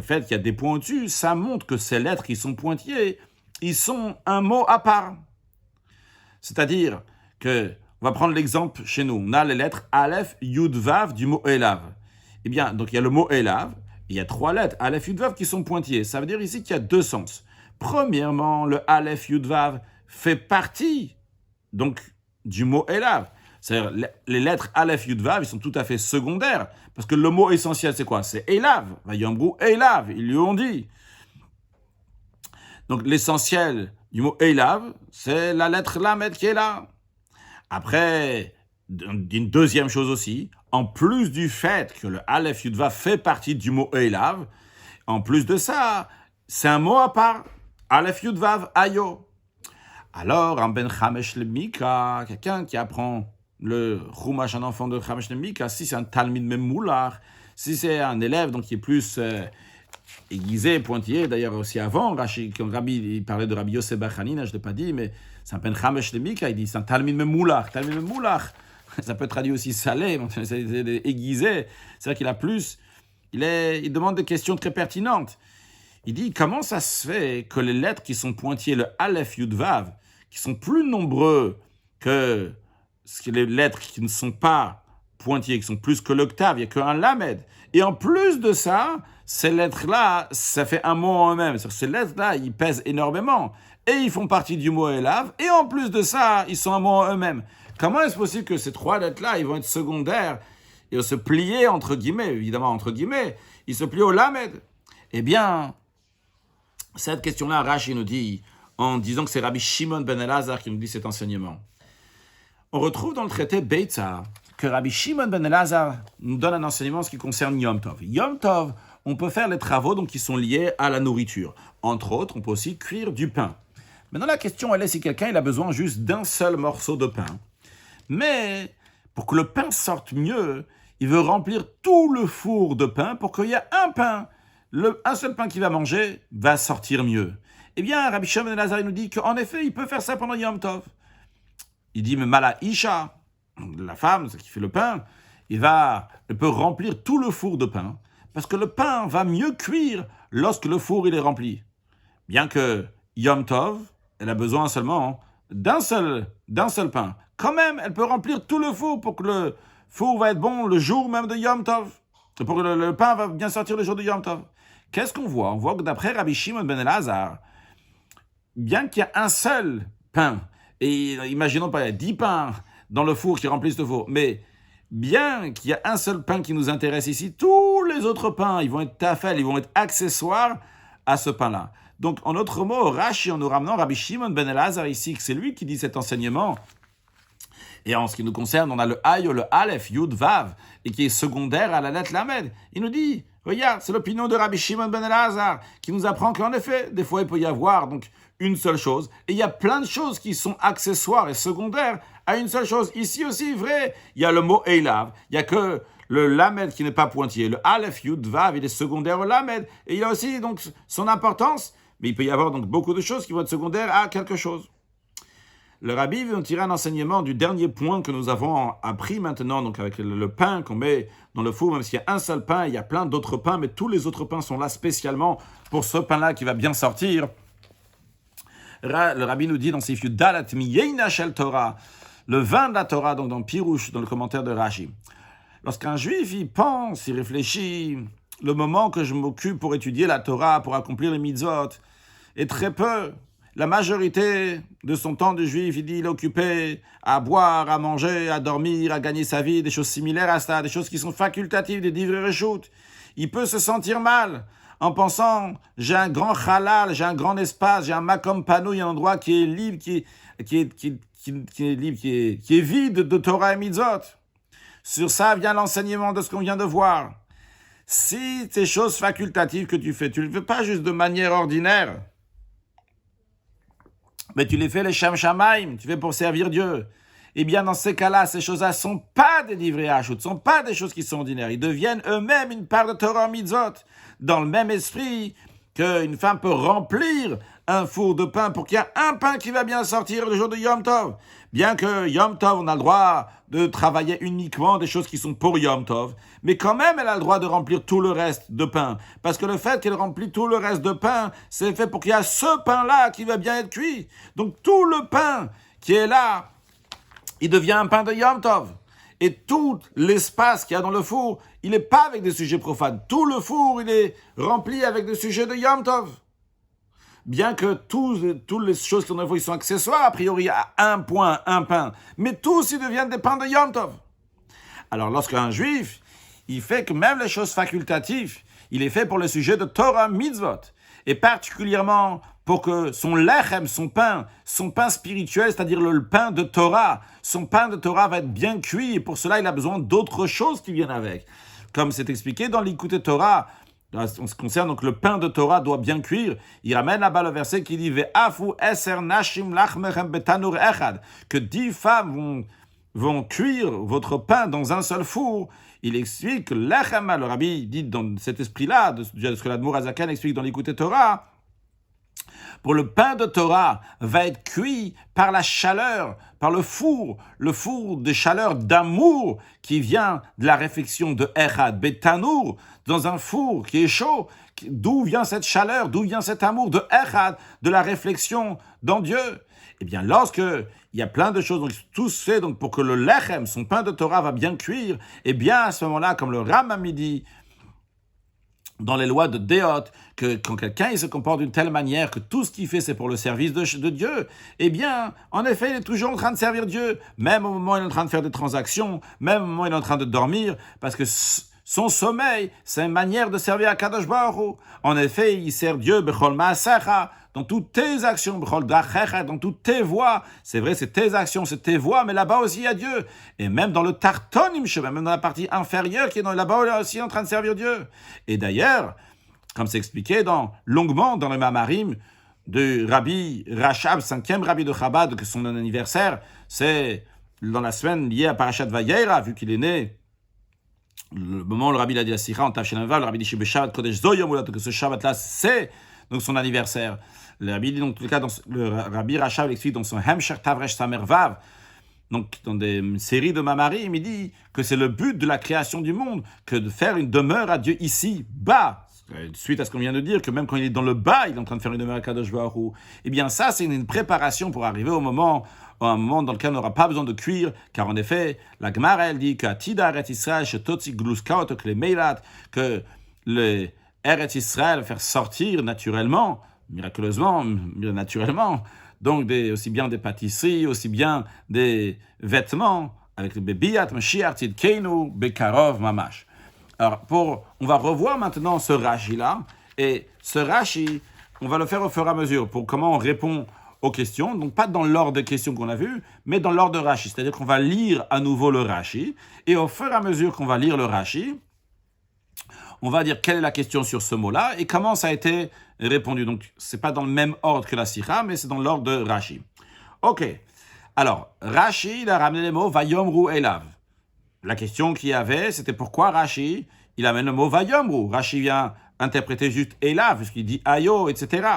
fait qu'il y a des points au-dessus, ça montre que ces lettres qui sont pointillées, ils sont un mot à part. C'est-à-dire que, on va prendre l'exemple chez nous, on a les lettres Aleph, Yud, Vav du mot Elav. Eh bien, donc il y a le mot Elav, il y a trois lettres, Aleph, Yud, Vav, qui sont pointillées. Ça veut dire ici qu'il y a deux sens. Premièrement, le Aleph, Yud, Vav fait partie donc du mot Elav. C'est-à-dire, les lettres Aleph, Yud, Vav, ils sont tout à fait secondaires. Parce que le mot essentiel, c'est quoi? C'est Eilav. Vayomru Eilav. Ils lui ont dit. Donc, l'essentiel du mot Eilav, c'est la lettre Lamed qui est là. Après, une deuxième chose aussi, en plus du fait que le Aleph, Yud, Vav fait partie du mot Eilav, en plus de ça, c'est un mot à part. Aleph, Yud, Vav, Ayo. Alors, un Ben Chamesh le Mika, quelqu'un qui apprend le Chumash, un enfant de Chamesh le Mika, si c'est un Talmid Memoular, si c'est un élève donc qui est plus aiguisé, pointillé, d'ailleurs aussi avant, quand Rabbi il parlait de Rabbi Yosef Bar Hanina, je ne l'ai pas dit, mais c'est un Ben Chamesh le Mika, il dit c'est un Talmid Memoular. Talmid Memoular, ça peut être traduit aussi salé, c'est aiguisé, c'est-à-dire qu'il a plus, il demande des questions très pertinentes. Il dit, comment ça se fait que les lettres qui sont pointillées, le Aleph, Yud, Vav, qui sont plus nombreux que les lettres qui ne sont pas pointillées, qui sont plus que l'octave, il n'y a qu'un Lamed. Et en plus de ça, ces lettres-là, ça fait un mot en eux-mêmes. Ces lettres-là, ils pèsent énormément. Et ils font partie du mot Elav. Et en plus de ça, ils sont un mot en eux-mêmes. Comment est-ce possible que ces trois lettres-là, ils vont être secondaires et se plier, entre guillemets, évidemment, entre guillemets, ils se plient au Lamed? Eh bien, cette question-là, Rashi nous dit, en disant que c'est Rabbi Shimon ben Elazar qui nous dit cet enseignement. On retrouve dans le traité Beitza que Rabbi Shimon ben Elazar nous donne un enseignement en ce qui concerne Yom Tov. Yom Tov, on peut faire les travaux donc, qui sont liés à la nourriture. Entre autres, on peut aussi cuire du pain. Maintenant, la question, elle est si quelqu'un il a besoin juste d'un seul morceau de pain. Mais pour que le pain sorte mieux, il veut remplir tout le four de pain pour qu'il y ait un pain. Un seul pain qu'il va manger va sortir mieux. Eh bien, Rabbi Shimon ben Elazar nous dit qu'en effet, il peut faire ça pendant Yom Tov. Il dit, mais Mala Isha, la femme, celle qui fait le pain, elle peut remplir tout le four de pain, parce que le pain va mieux cuire lorsque le four il est rempli. Bien que Yom Tov, elle a besoin seulement d'un seul pain. Quand même, elle peut remplir tout le four pour que le four va être bon le jour même de Yom Tov. Pour que le pain va bien sortir le jour de Yom Tov. Qu'est-ce qu'on voit? On voit que d'après Rabbi Shimon ben Elazar, bien qu'il y ait un seul pain, et imaginons pas, il y a 10 pains dans le four qui remplissent le four, mais bien qu'il y ait un seul pain qui nous intéresse ici, tous les autres pains, ils vont être tafel, ils vont être accessoires à ce pain-là. Donc, en autre mot, Rashi, en nous ramenant Rabbi Shimon ben Elazar ici, que c'est lui qui dit cet enseignement. Et en ce qui nous concerne, on a le Ayo, le Aleph, Yud, Vav, et qui est secondaire à la lettre Lamed. Il nous dit, regarde, c'est l'opinion de Rabbi Shimon ben Elazar, qui nous apprend qu'en effet, des fois, il peut y avoir donc une seule chose, et il y a plein de choses qui sont accessoires et secondaires à une seule chose. Ici aussi, vrai, il y a le mot Eilav, il n'y a que le Lamed qui n'est pas pointillé, le Aleph, Yud, Vav, il est secondaire au Lamed, et il a aussi donc son importance, mais il peut y avoir donc beaucoup de choses qui vont être secondaires à quelque chose. Le Rabbi veut nous tirer un enseignement du dernier point que nous avons appris maintenant, donc avec le pain qu'on met dans le four, même s'il y a un seul pain, il y a plein d'autres pains, mais tous les autres pains sont là spécialement pour ce pain-là qui va bien sortir. Le Rabbi nous dit dans Sif Yudalat Miyeina Shel Torah, le vin de la Torah, donc dans Pirouche, dans le commentaire de Rashi. Lorsqu'un juif, il pense, il réfléchit, le moment que je m'occupe pour étudier la Torah, pour accomplir les mitzvot, est très peu. La majorité de son temps de juif, il est occupé à boire, à manger, à dormir, à gagner sa vie, des choses similaires à ça, des choses qui sont facultatives, des divrei reshut. Il peut se sentir mal en pensant, j'ai un grand halal, j'ai un grand espace, j'ai un makom panou, un endroit qui est libre, qui est vide de Torah et mitzvot. Sur ça vient l'enseignement de ce qu'on vient de voir. Si ces choses facultatives que tu ne le fais pas juste de manière ordinaire, mais tu les fais les Sham Shamaim, tu fais pour servir Dieu. Eh bien, dans ces cas-là, ces choses-là ne sont pas des divrei hashut, ne sont pas des choses qui sont ordinaires. Ils deviennent eux-mêmes une part de Torah mitzvot, dans le même esprit qu'une femme peut remplir un four de pain pour qu'il y ait un pain qui va bien sortir le jour de Yom Tov. Bien que Yom Tov, on a le droit de travailler uniquement des choses qui sont pour Yom Tov, mais quand même, elle a le droit de remplir tout le reste de pain. Parce que le fait qu'elle remplit tout le reste de pain, c'est fait pour qu'il y ait ce pain-là qui va bien être cuit. Donc tout le pain qui est là, il devient un pain de Yom Tov. Et tout l'espace qu'il y a dans le four, il n'est pas avec des sujets profanes. Tout le four, il est rempli avec des sujets de Yom Tov. bien que toutes les choses qui sont dans le four, ils sont accessoires, a priori, à un point, un pain, mais tous, ils deviennent des pains de Yom Tov. Alors, lorsqu'un juif, il fait que même les choses facultatives, il est fait pour le sujet de Torah mitzvot, et particulièrement pour que son lechem, son pain spirituel, c'est-à-dire le pain de Torah, son pain de Torah va être bien cuit, et pour cela, il a besoin d'autres choses qui viennent avec. Comme c'est expliqué dans l'Ikouté Torah, en ce qui concerne donc le pain de Torah doit bien cuire. Il ramène là-bas le verset qui dit Ve'afu eser nashim lachmechem betanur echad, que 10 femmes vont cuire votre pain dans un seul four. Il explique que lechem, le rabbi dit dans cet esprit-là, de ce que l'Admour Azakan explique dans l'Ikouté Torah, pour le pain de Torah va être cuit par la chaleur, par le four de chaleur d'amour qui vient de la réflexion de Echad, Betanour, dans un four qui est chaud. D'où vient cette chaleur, d'où vient cet amour de Echad, de la réflexion dans Dieu? Eh bien, lorsque il y a plein de choses, donc tout se fait donc pour que le lechem, son pain de Torah, va bien cuire, eh bien, à ce moment-là, comme le Rambam dit, dans les lois de Déot, que quand quelqu'un il se comporte d'une telle manière que tout ce qu'il fait c'est pour le service de Dieu, eh bien, en effet, il est toujours en train de servir Dieu, même au moment où il est en train de faire des transactions, même au moment où il est en train de dormir, parce que son sommeil, c'est une manière de servir à Kadosh Baruch Hu. En effet, il sert Dieu bechol maasecha, dans toutes tes actions, bechol drachecha, dans toutes tes voies. C'est vrai, c'est tes actions, c'est tes voies, mais là-bas aussi il y a Dieu. Et même dans le tartonim, même dans la partie inférieure qui est là-bas, il est aussi en train de servir Dieu. Et d'ailleurs, comme c'est expliqué longuement dans le Mamarim de Rabbi Rachab, 5e Rabbi de Chabad, que son anniversaire, c'est dans la semaine liée à Parashat Vayera, vu qu'il est né. Le moment où le Rabbi l'a dit à Sikha en Tafshenava, le Rabbi dit Shabbat Kodesh Zoyom, que ce Shabbat-là, c'est donc son anniversaire. Le Rabbi dit, donc, en tout cas, le Rabbi Rachab l'explique dans son Hemshech Tavresh Samervav, donc dans des séries de Mamarim, il dit que c'est le but de la création du monde, que de faire une demeure à Dieu ici, bas, suite à ce qu'on vient de dire, que même quand il est dans le bas, il est en train de faire une demeure à Kadosh Baruch Hu. Eh bien ça, c'est une préparation pour arriver un moment dans lequel on n'aura pas besoin de cuire, car en effet, la Gemara, elle dit que que le Eretz Israël faire sortir naturellement, miraculeusement, donc aussi bien des pâtisseries, aussi bien des vêtements, avec le Bebiat, Mashiach, Tzidkeinu, Bekarov, Mamash. Alors, on va revoir maintenant ce Rashi-là, et ce Rashi, on va le faire au fur et à mesure, pour comment on répond aux questions, donc pas dans l'ordre des questions qu'on a vues, mais dans l'ordre de Rashi, c'est-à-dire qu'on va lire à nouveau le Rashi, et au fur et à mesure qu'on va lire le Rashi, on va dire quelle est la question sur ce mot-là, et comment ça a été répondu. Donc, c'est pas dans le même ordre que la Sikha, mais c'est dans l'ordre de Rashi. Ok, alors, Rashi, il a ramené les mots « Vayomru Elav ». La question qu'il y avait, c'était pourquoi Rashi, il amène le mot Vayomru. Rashi vient interpréter juste Elav, puisqu'il dit Ayo, etc.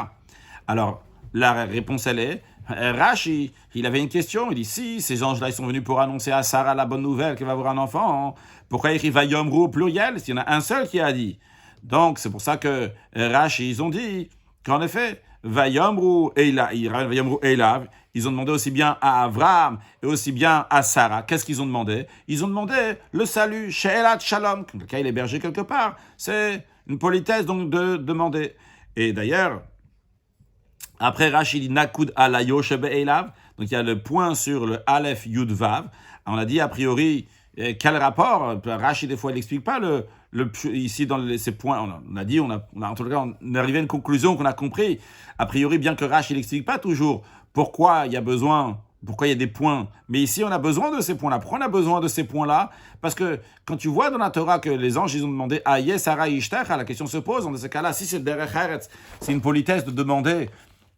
Alors, la réponse, elle est, Rashi, il avait une question, il dit, si ces anges-là, ils sont venus pour annoncer à Sarah la bonne nouvelle qu'elle va avoir un enfant, pourquoi il écrit Vayomru au pluriel, s'il y en a un seul qui a dit? Donc, c'est pour ça que Rashi, ils ont dit qu'en effet, Vayomru Elav, ils ont demandé aussi bien à Avraham et aussi bien à Sarah. Qu'est-ce qu'ils ont demandé? Ils ont demandé le salut, She'elat Shalom. Quelqu'un il est hébergé quelque part. C'est une politesse donc de demander. Et d'ailleurs, après Rashi dit Nakud alayo shebe elav. Donc il y a le point sur le Aleph Yud Vav. On a dit a priori, quel rapport? Rashi des fois il n'explique pas ici dans ces points. On a dit, on a en tout cas on est arrivé à une conclusion qu'on a compris. A priori, bien que Rashi n'explique pas toujours pourquoi il y a des points. Mais ici, on a besoin de ces points-là. Pourquoi on a besoin de ces points-là? Parce que quand tu vois dans la Torah que les anges, ils ont demandé Aye Sarah Ishtach, la question se pose, dans ce cas-là, si c'est Derech Eretz, c'est une politesse de demander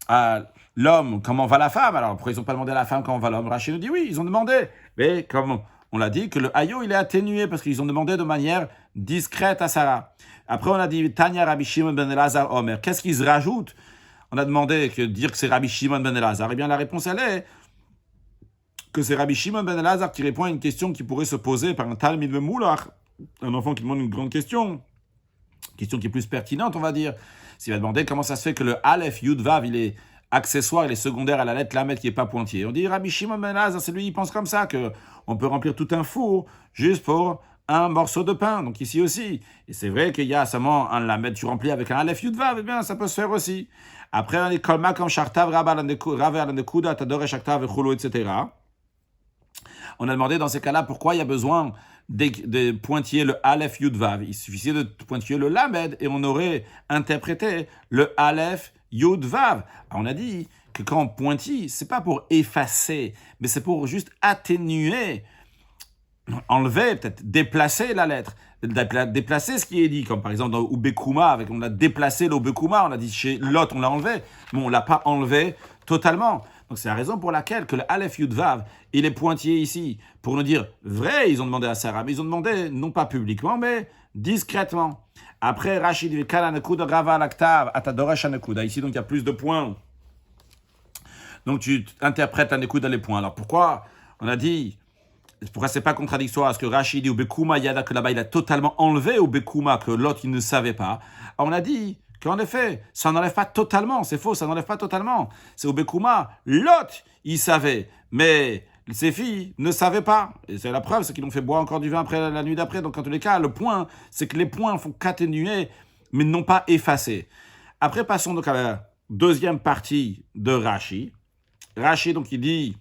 à l'homme comment va la femme. Alors, pourquoi ils n'ont pas demandé à la femme comment va l'homme? Rachid nous dit oui, ils ont demandé. Mais comme on l'a dit, que le Ayo, il est atténué parce qu'ils ont demandé de manière discrète à Sarah. Après, on a dit Tanya Rabbi Shimon ben Elazar Omer. Qu'est-ce qu'ils se rajoutent? On a demandé dire que c'est Rabbi Shimon ben Elazar. Eh bien, la réponse, elle est que c'est Rabbi Shimon ben Elazar qui répond à une question qui pourrait se poser par un Talmid Memoulach, un enfant qui demande une grande question qui est plus pertinente, on va dire. S'il va demander comment ça se fait que le Aleph Yud Vav, il est accessoire, il est secondaire à la lettre Lamed qui n'est pas pointillé. On dit Rabbi Shimon ben Elazar, c'est lui, il pense comme ça, qu'on peut remplir tout un four juste pour un morceau de pain. Donc ici aussi. Et c'est vrai qu'il y a seulement un lamed, tu remplis avec un aleph yudvav, eh bien ça peut se faire aussi. Après, on est kolma comme shartav, rave à la nekuda, tadore shaktav, chulo, etc. On a demandé dans ces cas-là pourquoi il y a besoin de pointiller le aleph yudvav. Il suffisait de pointiller le lamed et on aurait interprété le aleph yudvav. On a dit que quand on pointille, c'est pas pour effacer, mais c'est pour juste atténuer, enlever, peut-être déplacer la lettre, déplacer ce qui est dit, comme par exemple dans Ubekuma, on a déplacé l'Ubekuma, on a dit chez l'autre, on l'a enlevé, mais on l'a pas enlevé totalement. Donc c'est la raison pour laquelle que le Aleph Yudvav, il est pointillé ici, pour nous dire, vrai, ils ont demandé à Sarah, mais ils ont demandé, non pas publiquement, mais discrètement. Après, Rachid dit, Kala Nekuda Rava Laktav, Atadoresh Nekuda. Ici, donc, il y a plus de points. Donc, tu interprètes la Nekuda les points. Alors, pourquoi on a dit, pourquoi c'est pas contradictoire à ce que Rachid dit au Bekuma Yada, que là-bas, il a totalement enlevé au Bekuma, que l'autre, il ne savait pas. Alors, on a dit qu'en effet, ça n'enlève pas totalement. C'est faux, ça n'enlève pas totalement. C'est au Bekuma, l'autre, il savait. Mais ses filles ne savaient pas. Et c'est la preuve, c'est qu'ils ont fait boire encore du vin après la nuit d'après. Donc, en tous les cas, le point, c'est que les points font qu'atténuer, mais non pas effacer. Après, passons donc à la deuxième partie de Rashi. Rashi, donc, il dit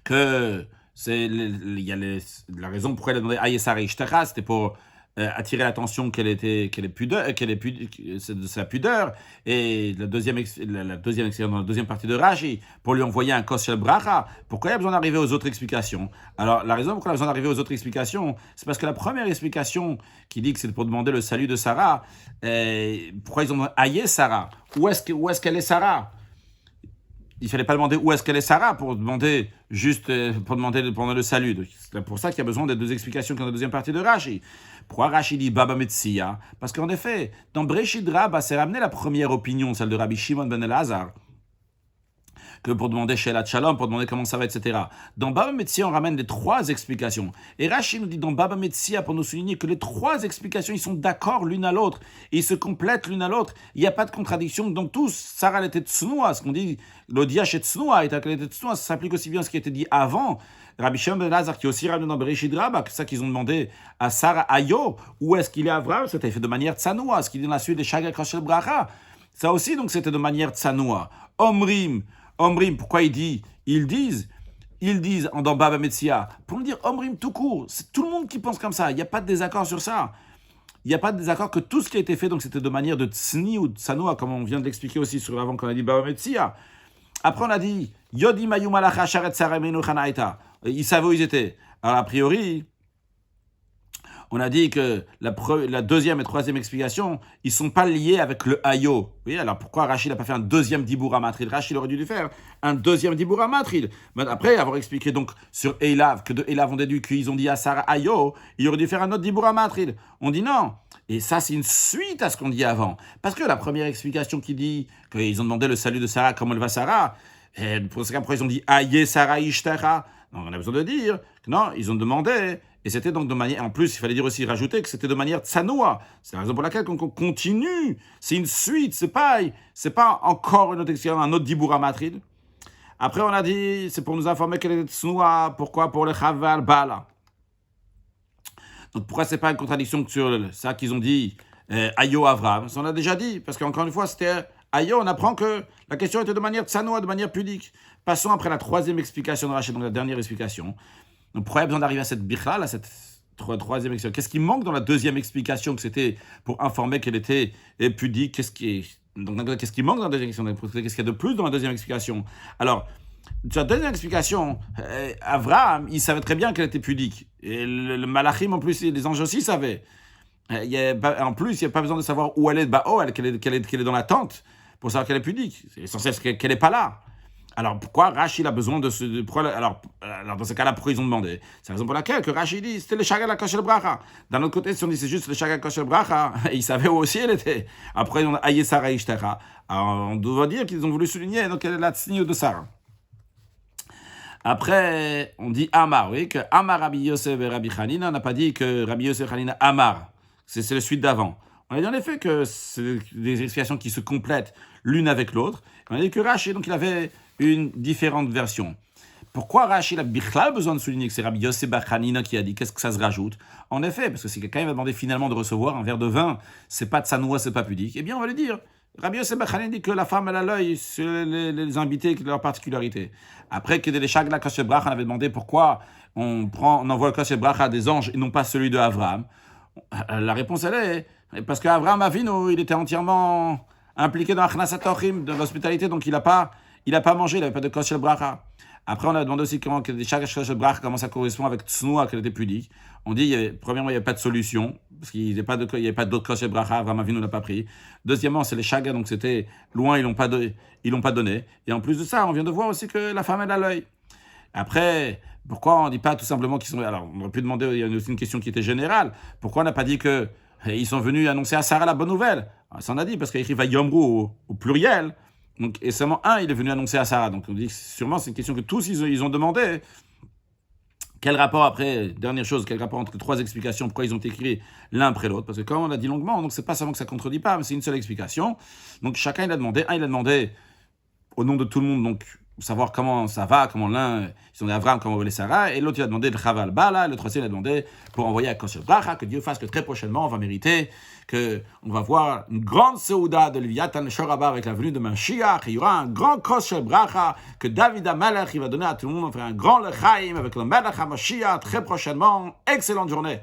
que il y a la raison pourquoi il a demandé Ayesara Ishtara, c'était pour attirer l'attention qu'elle est pudeur, c'est de sa pudeur. Et la deuxième dans la deuxième partie de Rashi, pour lui envoyer un Koshel Bracha. Pourquoi il y a besoin d'arriver aux autres explications? Alors, la raison pourquoi il a besoin d'arriver aux autres explications, c'est parce que la première explication qui dit que c'est pour demander le salut de Sarah, pourquoi ils ont demandé Aïe Sarah? Où est-ce qu'elle est Sarah? Il fallait pas demander où est-ce qu'elle est Sarah pour demander juste pour demander le salut. C'est pour ça qu'il y a besoin des deux explications dans la deuxième partie de Rashi. Pourquoi Rashi dit Baba Metsia? Parce qu'en effet, dans Breshid Rabba, c'est ramené la première opinion, celle de Rabbi Shimon ben Elazar, que pour demander Shelat Shalom, pour demander comment ça va, etc. Dans Baba Metsia, on ramène les trois explications. Et Rashi nous dit dans Baba Metsia, pour nous souligner que les trois explications, ils sont d'accord l'une à l'autre. Et ils se complètent l'une à l'autre. Il n'y a pas de contradiction. Donc tous, Sarah était tsnoua, ce qu'on dit, l'odiach est tsnoua, et elle était tsnoua, ça s'applique aussi bien à ce qui était dit avant. Rabbi Shimon ben Elazar, qui est aussi ramené dans Bereshit Rabbah, c'est ça qu'ils ont demandé à Sarah Ayo, où est-ce qu'il est Avraham, c'était fait de manière tsanoua, ce qu'il dit dans la suite des Shagak Koshel Bracha. Ça aussi, donc, c'était de manière tsanoua. Omrim, pourquoi ils disent dans Baba Metsia, pour nous dire Omrim tout court, c'est tout le monde qui pense comme ça, il n'y a pas de désaccord sur ça. Il n'y a pas de désaccord que tout ce qui a été fait, donc c'était de manière de tsni ou de tsanoua, comme on vient de l'expliquer aussi sur l'avant quand on a dit Baba Metsia. Après on a dit Yodi Mayu Malacha Sharet Saramenu Chanaita. Ils savaient où ils étaient. Alors a priori, on a dit que la deuxième et troisième explication, ils ne sont pas liés avec le Ayo. Oui, alors pourquoi Rachid n'a pas fait un deuxième Dibour Amatril? Rachid aurait dû lui faire un deuxième Dibour Amatril. Mais après avoir expliqué donc sur Eilav, que de Eilav on déduit qu'ils ont dit à Sarah Ayo, il aurait dû faire un autre Dibour Amatril. On dit non. Et ça, c'est une suite à ce qu'on dit avant. Parce que la première explication qui dit qu'ils ont demandé le salut de Sarah, comment elle va Sarah, et pour ce cas, après ils ont dit Aye Sarah Ishtara. Donc on a besoin de dire que non, ils ont demandé. Et c'était donc de manière, en plus, il fallait dire aussi, rajouter que c'était de manière tsanoua. C'est la raison pour laquelle on continue. C'est une suite, c'est pas encore une autre explication, un autre diboura matril. Après, on a dit, c'est pour nous informer qu'elle est tsanoua. Pourquoi? Pour le chaval bala. Donc pourquoi c'est pas une contradiction sur ça qu'ils ont dit Ayo Avram? Ça on a déjà dit, parce qu'encore une fois, c'était Ayo, on apprend que la question était de manière tsanoua, de manière pudique. Passons après la troisième explication de Rachid, donc la dernière explication. Donc, pourquoi il y a besoin d'arriver à cette bichla, à cette troisième explication? Qu'est-ce qui manque dans la deuxième explication, que c'était pour informer qu'elle était pudique? Qu'est-ce qui manque dans la deuxième explication? Qu'est-ce qu'il y a de plus dans la deuxième explication? Alors, sur la deuxième explication, Avraham, il savait très bien qu'elle était pudique. Et le Malachim, en plus, les anges aussi savaient. En plus, il n'y a pas besoin de savoir où elle est de Bao, qu'elle est dans la tente, pour savoir qu'elle est pudique. C'est essentiel qu'elle n'est pas là. Alors, pourquoi Rachid a besoin de ce... Alors, dans ce cas-là, pourquoi ils ont demandé? C'est la raison pour laquelle que Rachid dit c'était le Shagal Koshel Bracha. D'un autre côté, si on dit c'est juste le Shagal Koshel Bracha, ils savaient où aussi elle était. Après, ils ont Aïe Sarah Ishtera. Alors, on doit dire qu'ils ont voulu souligner donc, la tsigne de Sarah. Après, on dit Amar, oui, que Amar Rabbi Yosef et Rabbi Hanina, on n'a pas dit que Rabbi Yosef et Hanina Amar. C'est le suite d'avant. On a dit en effet que c'est des explications qui se complètent l'une avec l'autre. On a dit que Rachid, donc, il avait une différente version. Pourquoi Rashi a bichlal besoin de souligner que c'est Rabbi Yosef bar Hanina qui a dit? Qu'est-ce que ça se rajoute? En effet, parce que si quelqu'un va demander finalement de recevoir un verre de vin, c'est pas de tsanoua, c'est pas pudique, eh bien on va lui dire. Rabbi Yosef bar Hanina dit que la femme elle a l'œil sur les invités, leur particularité. Après que les Shagla Kosher Bracha avait demandé pourquoi on envoie le Kosher Bracha à des anges et non pas celui de Avraham. La réponse elle est parce qu'Avraham Avinu, il était entièrement impliqué dans Achnasat Ochim, de l'hospitalité, donc il a pas mangé, il n'avait pas de Kosher Bracha. Après, on a demandé aussi comment comment ça correspond avec Tsnoua, qu'elle était pudique. On dit, premièrement, il n'y avait pas de solution, parce qu'il n'y avait pas d'autre Kosher Bracha, Avraham Avinu n'a pas pris. Deuxièmement, c'est les Chagas, donc c'était loin, ils l'ont pas donné. Et en plus de ça, on vient de voir aussi que la femme, elle a l'œil. Après, pourquoi on ne dit pas tout simplement qu'ils sont... Alors, on aurait pu demander, il y a aussi une question qui était générale. Pourquoi on n'a pas dit que ils sont venus annoncer à Sarah la bonne nouvelle? Ça on a dit, parce qu'il écrit Vayomru au pluriel. Donc, et seulement un, il est venu annoncer à Sarah. Donc on dit que sûrement c'est une question que tous ils ont demandé. Quel rapport après, dernière chose, quel rapport entre les trois explications, pourquoi ils ont écrit l'un après l'autre? Parce que comme on l'a dit longuement, donc c'est pas seulement que ça contredit pas, mais c'est une seule explication. Donc chacun il a demandé, il a demandé au nom de tout le monde, donc savoir comment ça va, comment l'un, ils ont dit Avraham, comment va les Sarah, et l'autre il a demandé le Chaval Bala, et le troisième il a demandé pour envoyer à Kosher Bracha, que Dieu fasse que très prochainement on va mériter, qu'on va voir une grande Seuda de Leviathan Shoraba avec la venue de Mashiach, il y aura un grand Kosher Bracha, que David HaMelech il va donner à tout le monde, on va faire un grand Lechaim avec le Melech HaMashiach très prochainement. Excellente journée.